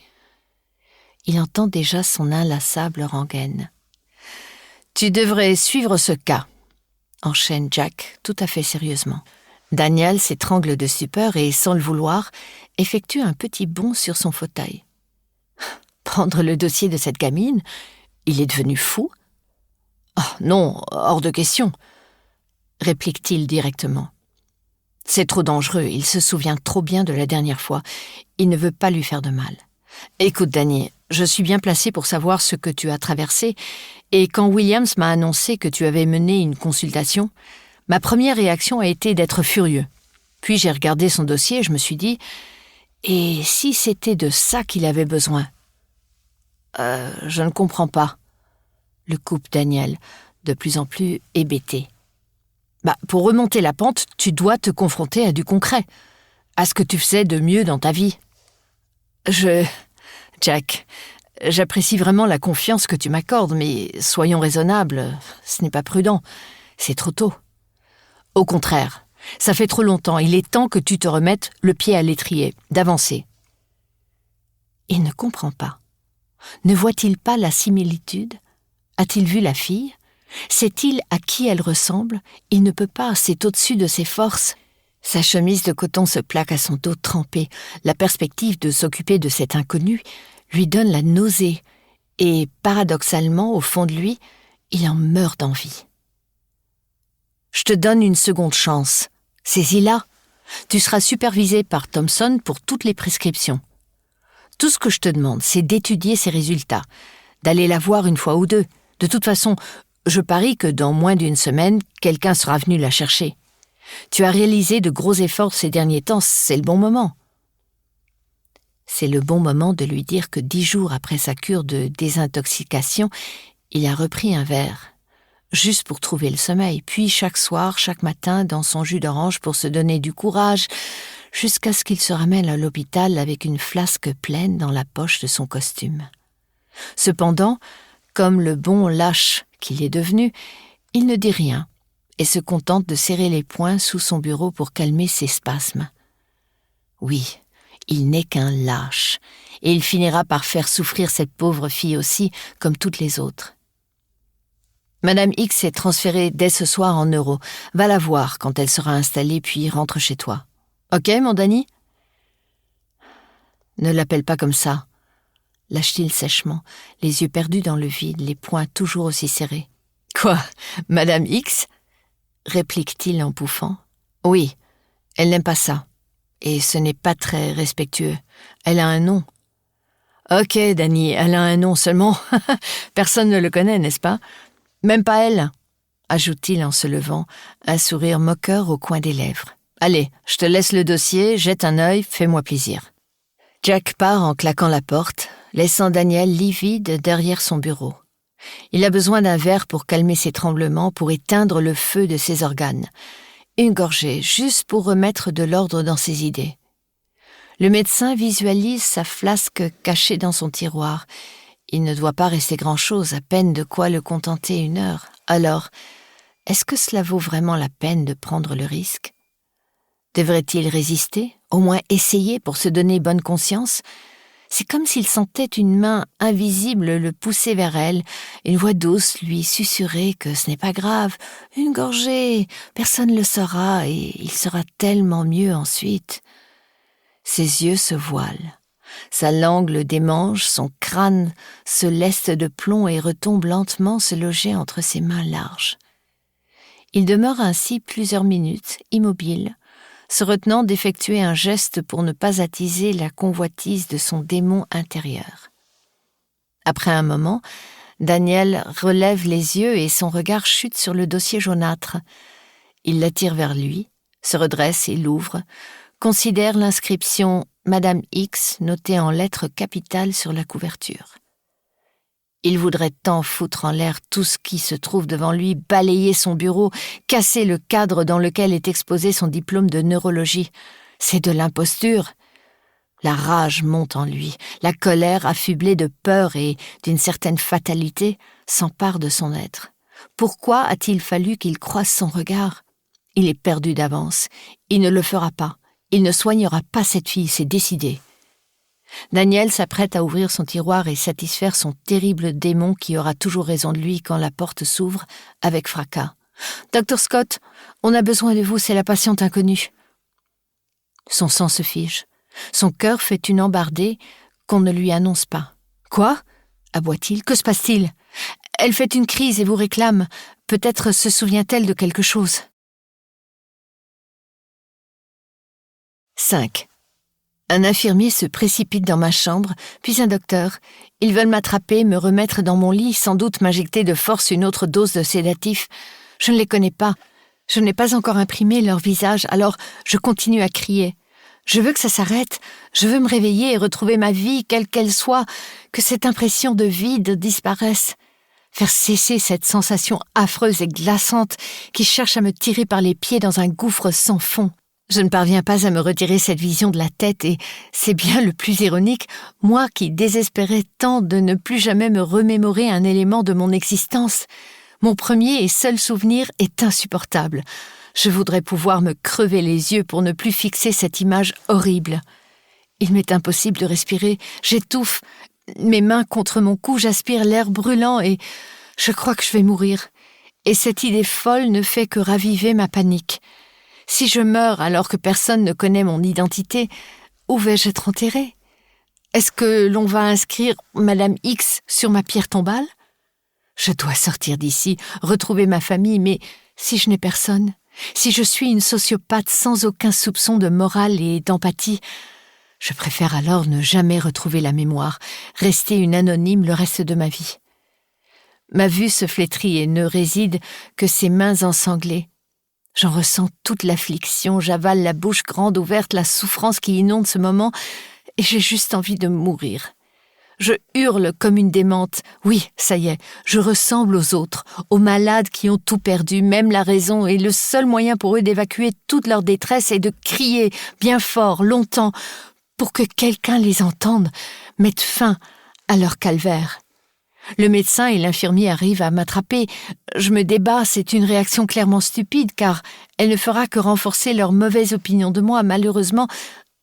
Il entend déjà son inlassable rengaine. Tu devrais suivre ce cas, enchaîne Jack tout à fait sérieusement. Daniel s'étrangle de stupeur et, sans le vouloir, effectue un petit bond sur son fauteuil. Prendre le dossier de cette gamine ? Il est devenu fou ? Oh, non, hors de question, réplique-t-il directement. C'est trop dangereux, il se souvient trop bien de la dernière fois. Il ne veut pas lui faire de mal. Écoute, Danny, je suis bien placé pour savoir ce que tu as traversé, et quand Williams m'a annoncé que tu avais mené une consultation, ma première réaction a été d'être furieux. Puis j'ai regardé son dossier et je me suis dit « Et si c'était de ça qu'il avait besoin ?» Je ne comprends pas, le coupe Daniel, de plus en plus hébété. Pour remonter la pente, tu dois te confronter à du concret, à ce que tu faisais de mieux dans ta vie. Jack, j'apprécie vraiment la confiance que tu m'accordes, mais soyons raisonnables, ce n'est pas prudent, c'est trop tôt. Au contraire, ça fait trop longtemps, il est temps que tu te remettes le pied à l'étrier, d'avancer. Il ne comprend pas. Ne voit-il pas la similitude? A-t-il vu la fille? Sait-il à qui elle ressemble? Il ne peut pas, c'est au-dessus de ses forces. Sa chemise de coton se plaque à son dos trempé. La perspective de s'occuper de cet inconnu lui donne la nausée. Et, paradoxalement, au fond de lui, il en meurt d'envie. Je te donne une seconde chance. Saisis-la. Tu seras supervisé par Thompson pour toutes les prescriptions. Tout ce que je te demande, c'est d'étudier ses résultats, d'aller la voir une fois ou deux. De toute façon, je parie que dans moins d'une semaine, quelqu'un sera venu la chercher. Tu as réalisé de gros efforts ces derniers temps, c'est le bon moment. C'est le bon moment de lui dire que 10 jours après sa cure de désintoxication, il a repris un verre, juste pour trouver le sommeil, puis chaque soir, chaque matin, dans son jus d'orange pour se donner du courage, jusqu'à ce qu'il se ramène à l'hôpital avec une flasque pleine dans la poche de son costume. Cependant, comme le bon lâche qu'il est devenu, il ne dit rien et se contente de serrer les poings sous son bureau pour calmer ses spasmes. Oui, il n'est qu'un lâche, et il finira par faire souffrir cette pauvre fille aussi, comme toutes les autres. Madame X est transférée dès ce soir en Euro. Va la voir quand elle sera installée, puis rentre chez toi. Ok, mon Danny? Ne l'appelle pas comme ça, lâche-t-il sèchement, les yeux perdus dans le vide, les poings toujours aussi serrés. Quoi, Madame X? Réplique-t-il en pouffant. Oui, elle n'aime pas ça. Et ce n'est pas très respectueux. Elle a un nom. Ok, Danny, elle a un nom seulement. Personne ne le connaît, n'est-ce pas? Même pas elle, ajoute-t-il en se levant, un sourire moqueur au coin des lèvres. Allez, je te laisse le dossier, jette un œil, fais-moi plaisir. Jack part en claquant la porte, laissant Daniel livide derrière son bureau. Il a besoin d'un verre pour calmer ses tremblements, pour éteindre le feu de ses organes. Une gorgée, juste pour remettre de l'ordre dans ses idées. Le médecin visualise sa flasque cachée dans son tiroir. Il ne doit pas rester grand-chose, à peine de quoi le contenter 1 heure. Alors, est-ce que cela vaut vraiment la peine de prendre le risque? Devrait-il résister, au moins essayer pour se donner bonne conscience? C'est comme s'il sentait une main invisible le pousser vers elle, une voix douce lui susurrer que ce n'est pas grave, une gorgée, personne ne le saura et il sera tellement mieux ensuite. Ses yeux se voilent, sa langue le démange, son crâne se leste de plomb et retombe lentement se loger entre ses mains larges. Il demeure ainsi plusieurs minutes, immobile, se retenant d'effectuer un geste pour ne pas attiser la convoitise de son démon intérieur. Après un moment, Daniel relève les yeux et son regard chute sur le dossier jaunâtre. Il l'attire vers lui, se redresse et l'ouvre, considère l'inscription « Madame X » notée en lettres capitales sur la couverture. Il voudrait tant foutre en l'air tout ce qui se trouve devant lui, balayer son bureau, casser le cadre dans lequel est exposé son diplôme de neurologie. C'est de l'imposture. La rage monte en lui, la colère affublée de peur et d'une certaine fatalité s'empare de son être. Pourquoi a-t-il fallu qu'il croise son regard? Il est perdu d'avance. Il ne le fera pas. Il ne soignera pas cette fille, c'est décidé. Daniel s'apprête à ouvrir son tiroir et satisfaire son terrible démon qui aura toujours raison de lui quand la porte s'ouvre avec fracas. « Dr. Scott, on a besoin de vous, c'est la patiente inconnue. » Son sang se fige. Son cœur fait une embardée qu'on ne lui annonce pas. « Quoi ?» aboie-t-il. « Que se passe-t-il ? Elle fait une crise et vous réclame. Peut-être se souvient-elle de quelque chose. » 5. Un infirmier se précipite dans ma chambre, puis un docteur. Ils veulent m'attraper, me remettre dans mon lit, sans doute m'injecter de force une autre dose de sédatif. Je ne les connais pas. Je n'ai pas encore imprimé leur visage, alors je continue à crier. Je veux que ça s'arrête. Je veux me réveiller et retrouver ma vie, quelle qu'elle soit, que cette impression de vide disparaisse. Faire cesser cette sensation affreuse et glaçante qui cherche à me tirer par les pieds dans un gouffre sans fond. Je ne parviens pas à me retirer cette vision de la tête et, c'est bien le plus ironique, moi qui désespérais tant de ne plus jamais me remémorer un élément de mon existence, mon premier et seul souvenir est insupportable. Je voudrais pouvoir me crever les yeux pour ne plus fixer cette image horrible. Il m'est impossible de respirer, j'étouffe. Mes mains contre mon cou, j'aspire l'air brûlant et je crois que je vais mourir. Et cette idée folle ne fait que raviver ma panique. Si je meurs alors que personne ne connaît mon identité, où vais-je être enterrée? Est-ce que l'on va inscrire Madame X sur ma pierre tombale? Je dois sortir d'ici, retrouver ma famille, mais si je n'ai personne, si je suis une sociopathe sans aucun soupçon de morale et d'empathie, je préfère alors ne jamais retrouver la mémoire, rester une anonyme le reste de ma vie. Ma vue se flétrit et ne réside que ses mains ensanglées. J'en ressens toute l'affliction, j'avale la bouche grande ouverte, la souffrance qui inonde ce moment, et j'ai juste envie de mourir. Je hurle comme une démente. Oui, ça y est, je ressemble aux autres, aux malades qui ont tout perdu, même la raison, et le seul moyen pour eux d'évacuer toute leur détresse est de crier bien fort, longtemps, pour que quelqu'un les entende, mette fin à leur calvaire. Le médecin et l'infirmier arrivent à m'attraper. Je me débat, c'est une réaction clairement stupide, car elle ne fera que renforcer leur mauvaise opinion de moi. Malheureusement,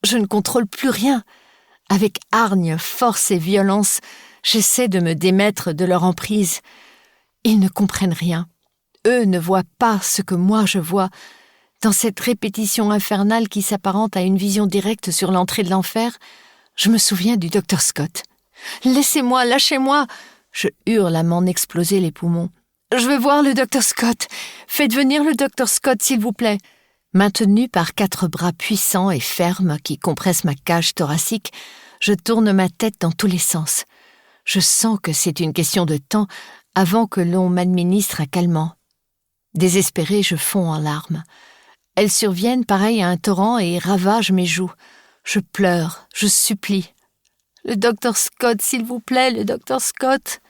je ne contrôle plus rien. Avec hargne, force et violence, j'essaie de me démettre de leur emprise. Ils ne comprennent rien. Eux ne voient pas ce que moi je vois. Dans cette répétition infernale qui s'apparente à une vision directe sur l'entrée de l'enfer, je me souviens du Dr Scott. « Laissez-moi, lâchez-moi !» Je hurle à m'en exploser les poumons. « Je veux voir le Dr Scott. Faites venir le Dr Scott, s'il vous plaît. » Maintenu par 4 bras puissants et fermes qui compressent ma cage thoracique, je tourne ma tête dans tous les sens. Je sens que c'est une question de temps avant que l'on m'administre un calmant. Désespérée, je fonds en larmes. Elles surviennent pareil à un torrent et ravagent mes joues. Je pleure, je supplie. « Le Dr Scott, s'il vous plaît, le Dr Scott !»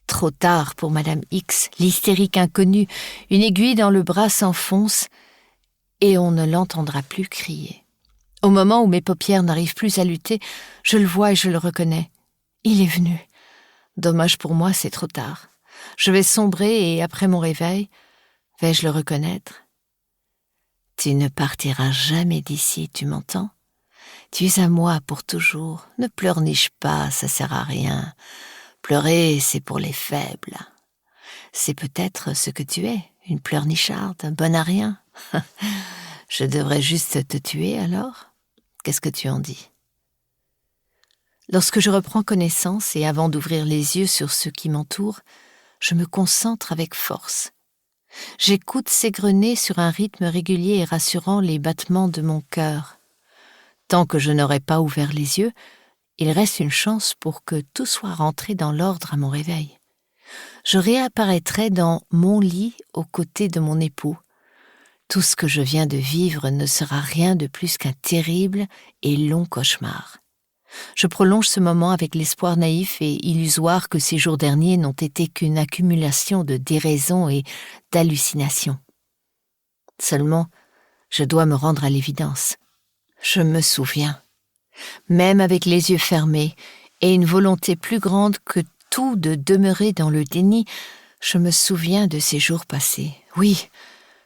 Trop tard pour Madame X, l'hystérique inconnue, une aiguille dans le bras s'enfonce et on ne l'entendra plus crier. Au moment où mes paupières n'arrivent plus à lutter, je le vois et je le reconnais. Il est venu. Dommage pour moi, c'est trop tard. Je vais sombrer et après mon réveil, vais-je le reconnaître? Tu ne partiras jamais d'ici, tu m'entends? Tu es à moi pour toujours. Ne pleurniche pas, ça sert à rien. Pleurer, c'est pour les faibles. C'est peut-être ce que tu es, une pleurnicharde, bonne à rien. Je devrais juste te tuer alors? Qu'est-ce que tu en dis? Lorsque je reprends connaissance et avant d'ouvrir les yeux sur ce qui m'entoure, je me concentre avec force. J'écoute s'égrener sur un rythme régulier et rassurant les battements de mon cœur. Tant que je n'aurai pas ouvert les yeux, il reste une chance pour que tout soit rentré dans l'ordre à mon réveil. Je réapparaîtrai dans mon lit aux côtés de mon époux. Tout ce que je viens de vivre ne sera rien de plus qu'un terrible et long cauchemar. Je prolonge ce moment avec l'espoir naïf et illusoire que ces jours derniers n'ont été qu'une accumulation de déraisons et d'hallucinations. Seulement, je dois me rendre à l'évidence. Je me souviens, même avec les yeux fermés et une volonté plus grande que tout de demeurer dans le déni, je me souviens de ces jours passés. Oui,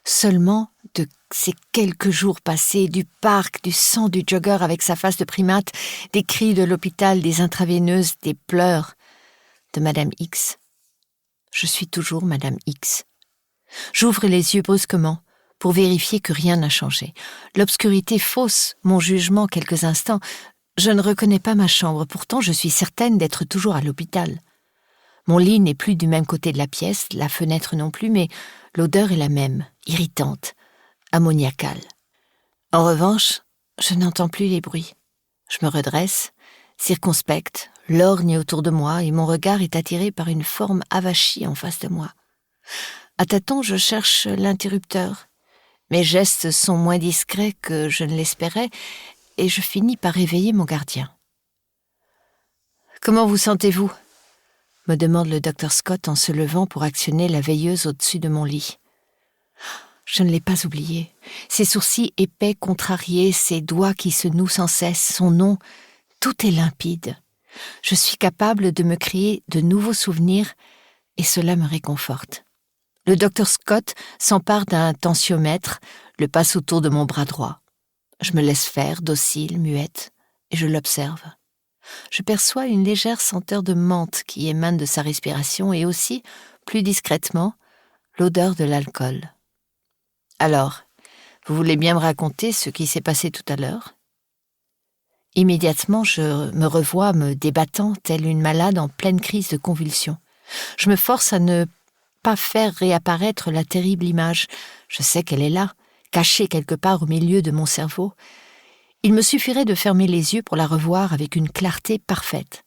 seulement de ces quelques jours passés, du parc, du sang du jogger avec sa face de primate, des cris de l'hôpital, des intraveineuses, des pleurs de Madame X. Je suis toujours Madame X. J'ouvre les yeux brusquement pour vérifier que rien n'a changé. L'obscurité fausse mon jugement quelques instants. Je ne reconnais pas ma chambre, pourtant je suis certaine d'être toujours à l'hôpital. Mon lit n'est plus du même côté de la pièce, la fenêtre non plus, mais l'odeur est la même, irritante, ammoniacale. En revanche, je n'entends plus les bruits. Je me redresse, circonspecte, lorgne autour de moi et mon regard est attiré par une forme avachie en face de moi. À tâtons, je cherche l'interrupteur. Mes gestes sont moins discrets que je ne l'espérais et je finis par réveiller mon gardien. « Comment vous sentez-vous » me demande le Dr Scott en se levant pour actionner la veilleuse au-dessus de mon lit. Je ne l'ai pas oublié. Ses sourcils épais contrariés, ses doigts qui se nouent sans cesse, son nom, tout est limpide. Je suis capable de me créer de nouveaux souvenirs et cela me réconforte. Le Dr Scott s'empare d'un tensiomètre, le passe autour de mon bras droit. Je me laisse faire, docile, muette, et je l'observe. Je perçois une légère senteur de menthe qui émane de sa respiration et aussi, plus discrètement, l'odeur de l'alcool. Alors, vous voulez bien me raconter ce qui s'est passé tout à l'heure ? Immédiatement, je me revois me débattant telle une malade en pleine crise de convulsion. Je me force à ne pas faire réapparaître la terrible image. Je sais qu'elle est là, cachée quelque part au milieu de mon cerveau. Il me suffirait de fermer les yeux pour la revoir avec une clarté parfaite.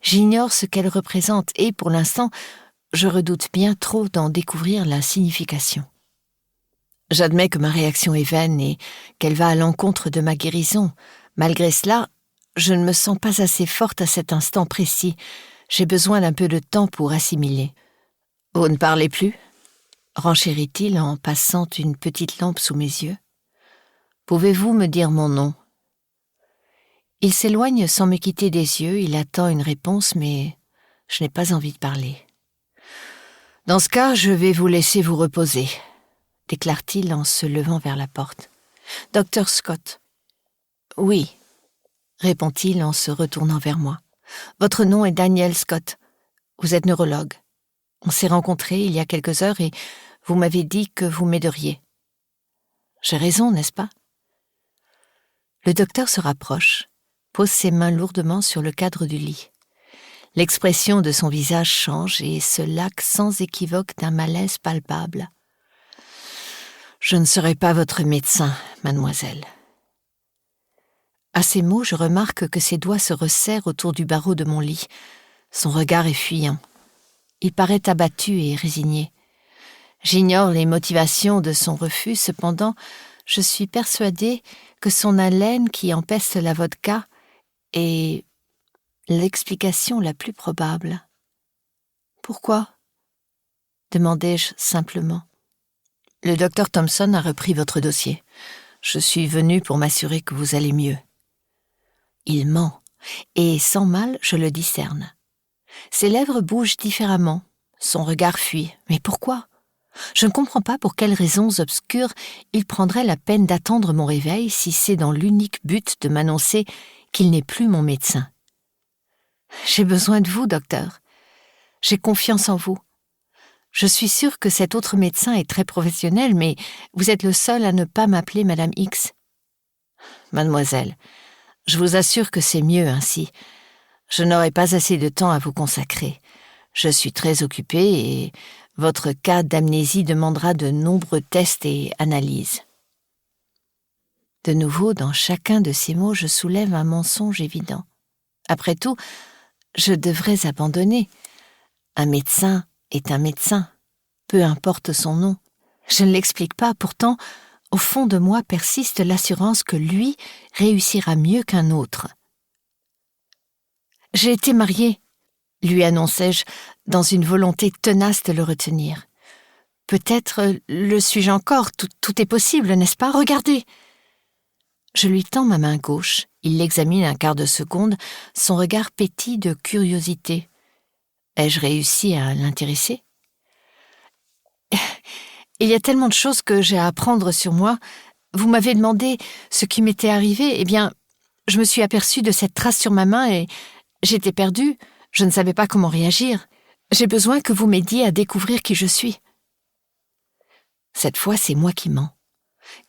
J'ignore ce qu'elle représente et, pour l'instant, je redoute bien trop d'en découvrir la signification. J'admets que ma réaction est vaine et qu'elle va à l'encontre de ma guérison. Malgré cela, je ne me sens pas assez forte à cet instant précis. J'ai besoin d'un peu de temps pour assimiler. « Vous ne parlez plus ?» renchérit-il en passant une petite lampe sous mes yeux. « Pouvez-vous me dire mon nom ?» Il s'éloigne sans me quitter des yeux, il attend une réponse, mais je n'ai pas envie de parler. « Dans ce cas, je vais vous laisser vous reposer. » déclare-t-il en se levant vers la porte. « Docteur Scott. »« Oui, » répond-il en se retournant vers moi. « Votre nom est Daniel Scott. Vous êtes neurologue. On s'est rencontrés il y a quelques heures et vous m'avez dit que vous m'aideriez. J'ai raison, n'est-ce pas ? » Le docteur se rapproche, pose ses mains lourdement sur le cadre du lit. L'expression de son visage change et se laque sans équivoque d'un malaise palpable. « Je ne serai pas votre médecin, mademoiselle. » À ces mots, je remarque que ses doigts se resserrent autour du barreau de mon lit. Son regard est fuyant. Il paraît abattu et résigné. J'ignore les motivations de son refus, cependant, je suis persuadée que son haleine qui empeste la vodka est l'explication la plus probable. « Pourquoi ?» demandai-je simplement. « Le docteur Thompson a repris votre dossier. Je suis venue pour m'assurer que vous allez mieux. » Il ment, et sans mal, je le discerne. Ses lèvres bougent différemment, son regard fuit. Mais pourquoi ? Je ne comprends pas pour quelles raisons obscures il prendrait la peine d'attendre mon réveil si c'est dans l'unique but de m'annoncer qu'il n'est plus mon médecin. J'ai besoin de vous, docteur. J'ai confiance en vous. Je suis sûre que cet autre médecin est très professionnel, mais vous êtes le seul à ne pas m'appeler Madame X. Mademoiselle, je vous assure que c'est mieux ainsi. Je n'aurai pas assez de temps à vous consacrer. Je suis très occupée et votre cas d'amnésie demandera de nombreux tests et analyses. De nouveau, dans chacun de ces mots, je soulève un mensonge évident. Après tout, je devrais abandonner. Un médecin est un médecin, peu importe son nom. Je ne l'explique pas, pourtant, au fond de moi persiste l'assurance que lui réussira mieux qu'un autre. « J'ai été mariée », lui annonçai-je, dans une volonté tenace de le retenir. « Peut-être le suis-je encore, tout est possible, n'est-ce pas ? Regardez !» Je lui tends ma main gauche, il l'examine un quart de seconde, son regard pétille de curiosité. Ai-je réussi à l'intéresser ? « Il y a tellement de choses que j'ai à apprendre sur moi. Vous m'avez demandé ce qui m'était arrivé, eh bien, je me suis aperçue de cette trace sur ma main et j'étais perdue, je ne savais pas comment réagir. J'ai besoin que vous m'aidiez à découvrir qui je suis. » Cette fois, c'est moi qui mens,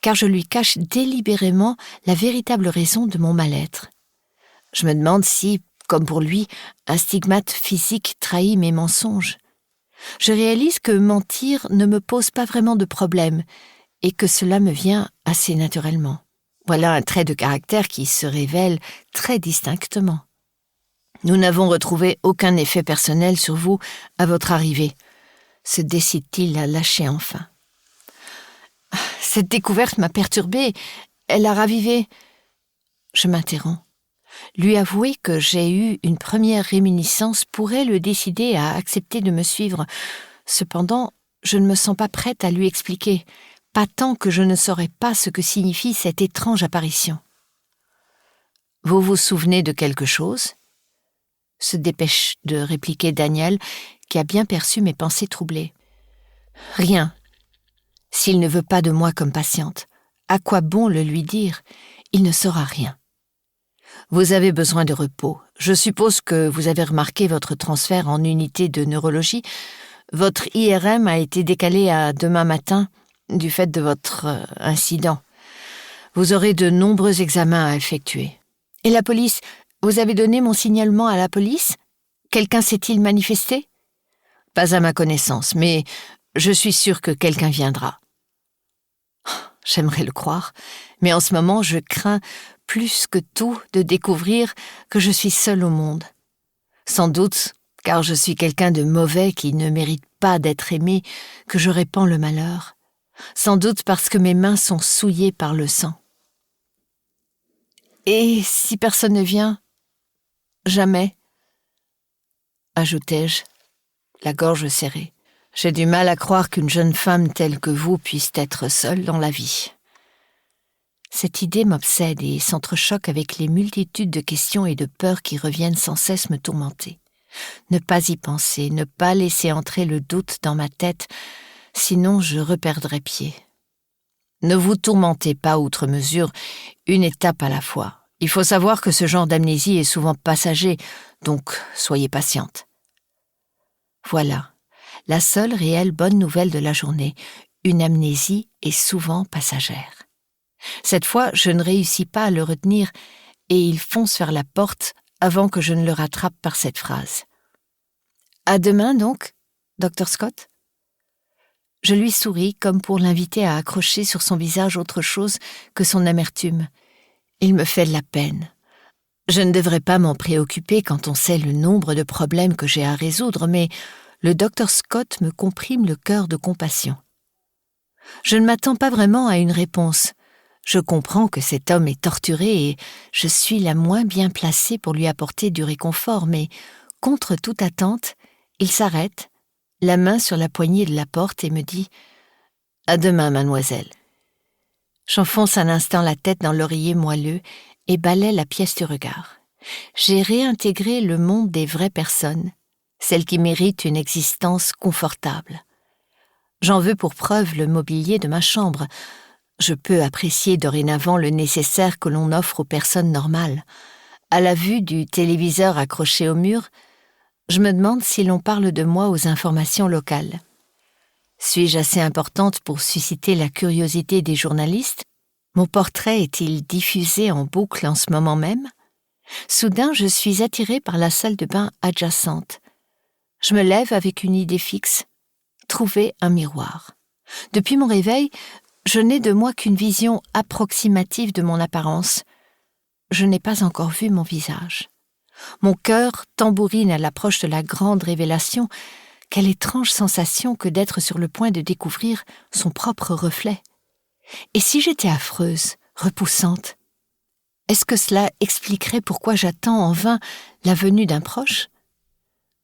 car je lui cache délibérément la véritable raison de mon mal-être. Je me demande si, comme pour lui, un stigmate physique trahit mes mensonges. Je réalise que mentir ne me pose pas vraiment de problème et que cela me vient assez naturellement. Voilà un trait de caractère qui se révèle très distinctement. Nous n'avons retrouvé aucun effet personnel sur vous à votre arrivée, se décide-t-il à lâcher enfin. Cette découverte m'a perturbée, elle a ravivé. Je m'interromps. Lui avouer que j'ai eu une première réminiscence pourrait le décider à accepter de me suivre. Cependant, je ne me sens pas prête à lui expliquer, pas tant que je ne saurais pas ce que signifie cette étrange apparition. « Vous vous souvenez de quelque chose ?» se dépêche de répliquer Daniel, qui a bien perçu mes pensées troublées. « Rien. S'il ne veut pas de moi comme patiente, à quoi bon le lui dire ? Il ne saura rien. » Vous avez besoin de repos. Je suppose que vous avez remarqué votre transfert en unité de neurologie. Votre IRM a été décalé à demain matin du fait de votre incident. Vous aurez de nombreux examens à effectuer. Et la police? Vous avez donné mon signalement à la police? Quelqu'un s'est-il manifesté? Pas à ma connaissance, mais je suis sûre que quelqu'un viendra. J'aimerais le croire, mais en ce moment, je crains plus que tout de découvrir que je suis seule au monde. Sans doute, car je suis quelqu'un de mauvais qui ne mérite pas d'être aimé, que je répands le malheur. Sans doute parce que mes mains sont souillées par le sang. Et si personne ne vient? Jamais, ajoutai-je, la gorge serrée. J'ai du mal à croire qu'une jeune femme telle que vous puisse être seule dans la vie. Cette idée m'obsède et s'entrechoque avec les multitudes de questions et de peurs qui reviennent sans cesse me tourmenter. Ne pas y penser, ne pas laisser entrer le doute dans ma tête, sinon je reperdrai pied. Ne vous tourmentez pas outre mesure, une étape à la fois. Il faut savoir que ce genre d'amnésie est souvent passager, donc soyez patiente. Voilà, la seule réelle bonne nouvelle de la journée, une amnésie est souvent passagère. Cette fois, je ne réussis pas à le retenir et il fonce vers la porte avant que je ne le rattrape par cette phrase. « À demain donc, Dr. Scott ?» Je lui souris comme pour l'inviter à accrocher sur son visage autre chose que son amertume. Il me fait de la peine. Je ne devrais pas m'en préoccuper quand on sait le nombre de problèmes que j'ai à résoudre, mais le Dr. Scott me comprime le cœur de compassion. Je ne m'attends pas vraiment à une réponse. Je comprends que cet homme est torturé et je suis la moins bien placée pour lui apporter du réconfort, mais, contre toute attente, il s'arrête, la main sur la poignée de la porte et me dit « À demain, mademoiselle ». J'enfonce un instant la tête dans l'oreiller moelleux et balaie la pièce du regard. J'ai réintégré le monde des vraies personnes, celles qui méritent une existence confortable. J'en veux pour preuve le mobilier de ma chambre. Je peux apprécier dorénavant le nécessaire que l'on offre aux personnes normales. À la vue du téléviseur accroché au mur, je me demande si l'on parle de moi aux informations locales. Suis-je assez importante pour susciter la curiosité des journalistes? Mon portrait est-il diffusé en boucle en ce moment même? Soudain, je suis attirée par la salle de bain adjacente. Je me lève avec une idée fixe. Trouver un miroir. Depuis mon réveil, je n'ai de moi qu'une vision approximative de mon apparence. Je n'ai pas encore vu mon visage. Mon cœur tambourine à l'approche de la grande révélation. Quelle étrange sensation que d'être sur le point de découvrir son propre reflet. Et si j'étais affreuse, repoussante? Est-ce que cela expliquerait pourquoi j'attends en vain la venue d'un proche?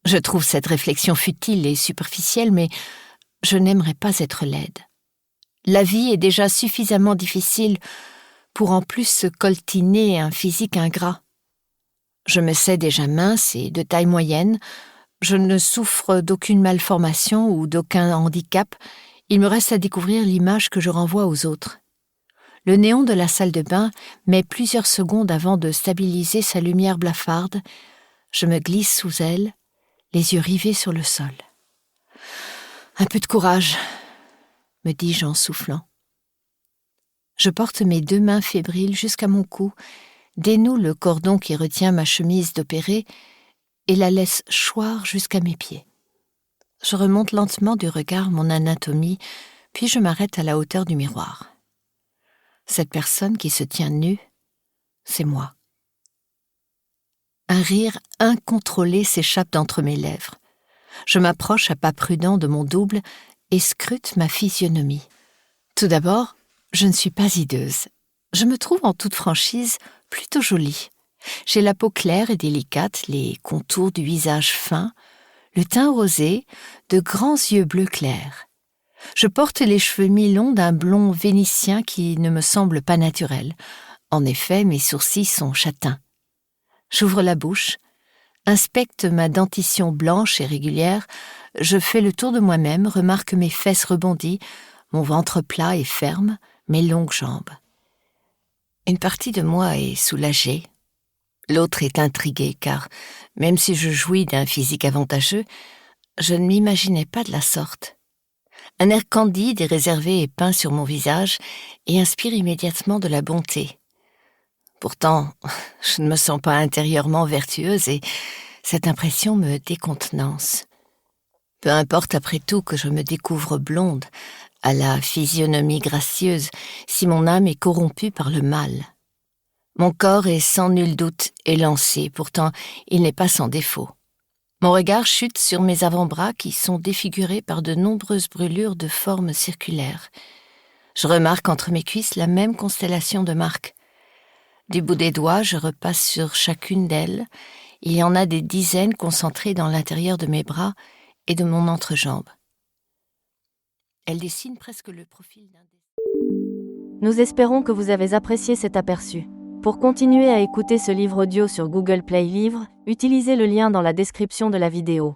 Je trouve cette réflexion futile et superficielle, mais je n'aimerais pas être laide. La vie est déjà suffisamment difficile pour en plus se coltiner un physique ingrat. Je me sais déjà mince et de taille moyenne, je ne souffre d'aucune malformation ou d'aucun handicap, il me reste à découvrir l'image que je renvoie aux autres. Le néon de la salle de bain met plusieurs secondes avant de stabiliser sa lumière blafarde. Je me glisse sous elle, les yeux rivés sur le sol. Un peu de courage, me dis-je en soufflant. Je porte mes 2 mains fébriles jusqu'à mon cou, dénoue le cordon qui retient ma chemise d'opéré et la laisse choir jusqu'à mes pieds. Je remonte lentement du regard mon anatomie, puis je m'arrête à la hauteur du miroir. Cette personne qui se tient nue, c'est moi. Un rire incontrôlé s'échappe d'entre mes lèvres. Je m'approche à pas prudents de mon double et scrute ma physionomie. Tout d'abord, je ne suis pas hideuse. Je me trouve en toute franchise plutôt jolie. J'ai la peau claire et délicate, les contours du visage fin, le teint rosé, de grands yeux bleus clairs. Je porte les cheveux mi-longs d'un blond vénitien qui ne me semble pas naturel. En effet, mes sourcils sont châtains. J'ouvre la bouche, inspecte ma dentition blanche et régulière, je fais le tour de moi-même, remarque mes fesses rebondies, mon ventre plat et ferme, mes longues jambes. Une partie de moi est soulagée. L'autre est intrigué car, même si je jouis d'un physique avantageux, je ne m'imaginais pas de la sorte. Un air candide et réservé est peint sur mon visage et inspire immédiatement de la bonté. Pourtant, je ne me sens pas intérieurement vertueuse et cette impression me décontenance. Peu importe après tout que je me découvre blonde, à la physionomie gracieuse, si mon âme est corrompue par le mal. Mon corps est sans nul doute élancé, pourtant il n'est pas sans défaut. Mon regard chute sur mes avant-bras qui sont défigurés par de nombreuses brûlures de forme circulaire. Je remarque entre mes cuisses la même constellation de marques. Du bout des doigts, je repasse sur chacune d'elles. Il y en a des dizaines concentrées dans l'intérieur de mes bras et de mon entrejambe. Elle dessine presque le profil d'un... Nous espérons que vous avez apprécié cet aperçu. Pour continuer à écouter ce livre audio sur Google Play Livres, utilisez le lien dans la description de la vidéo.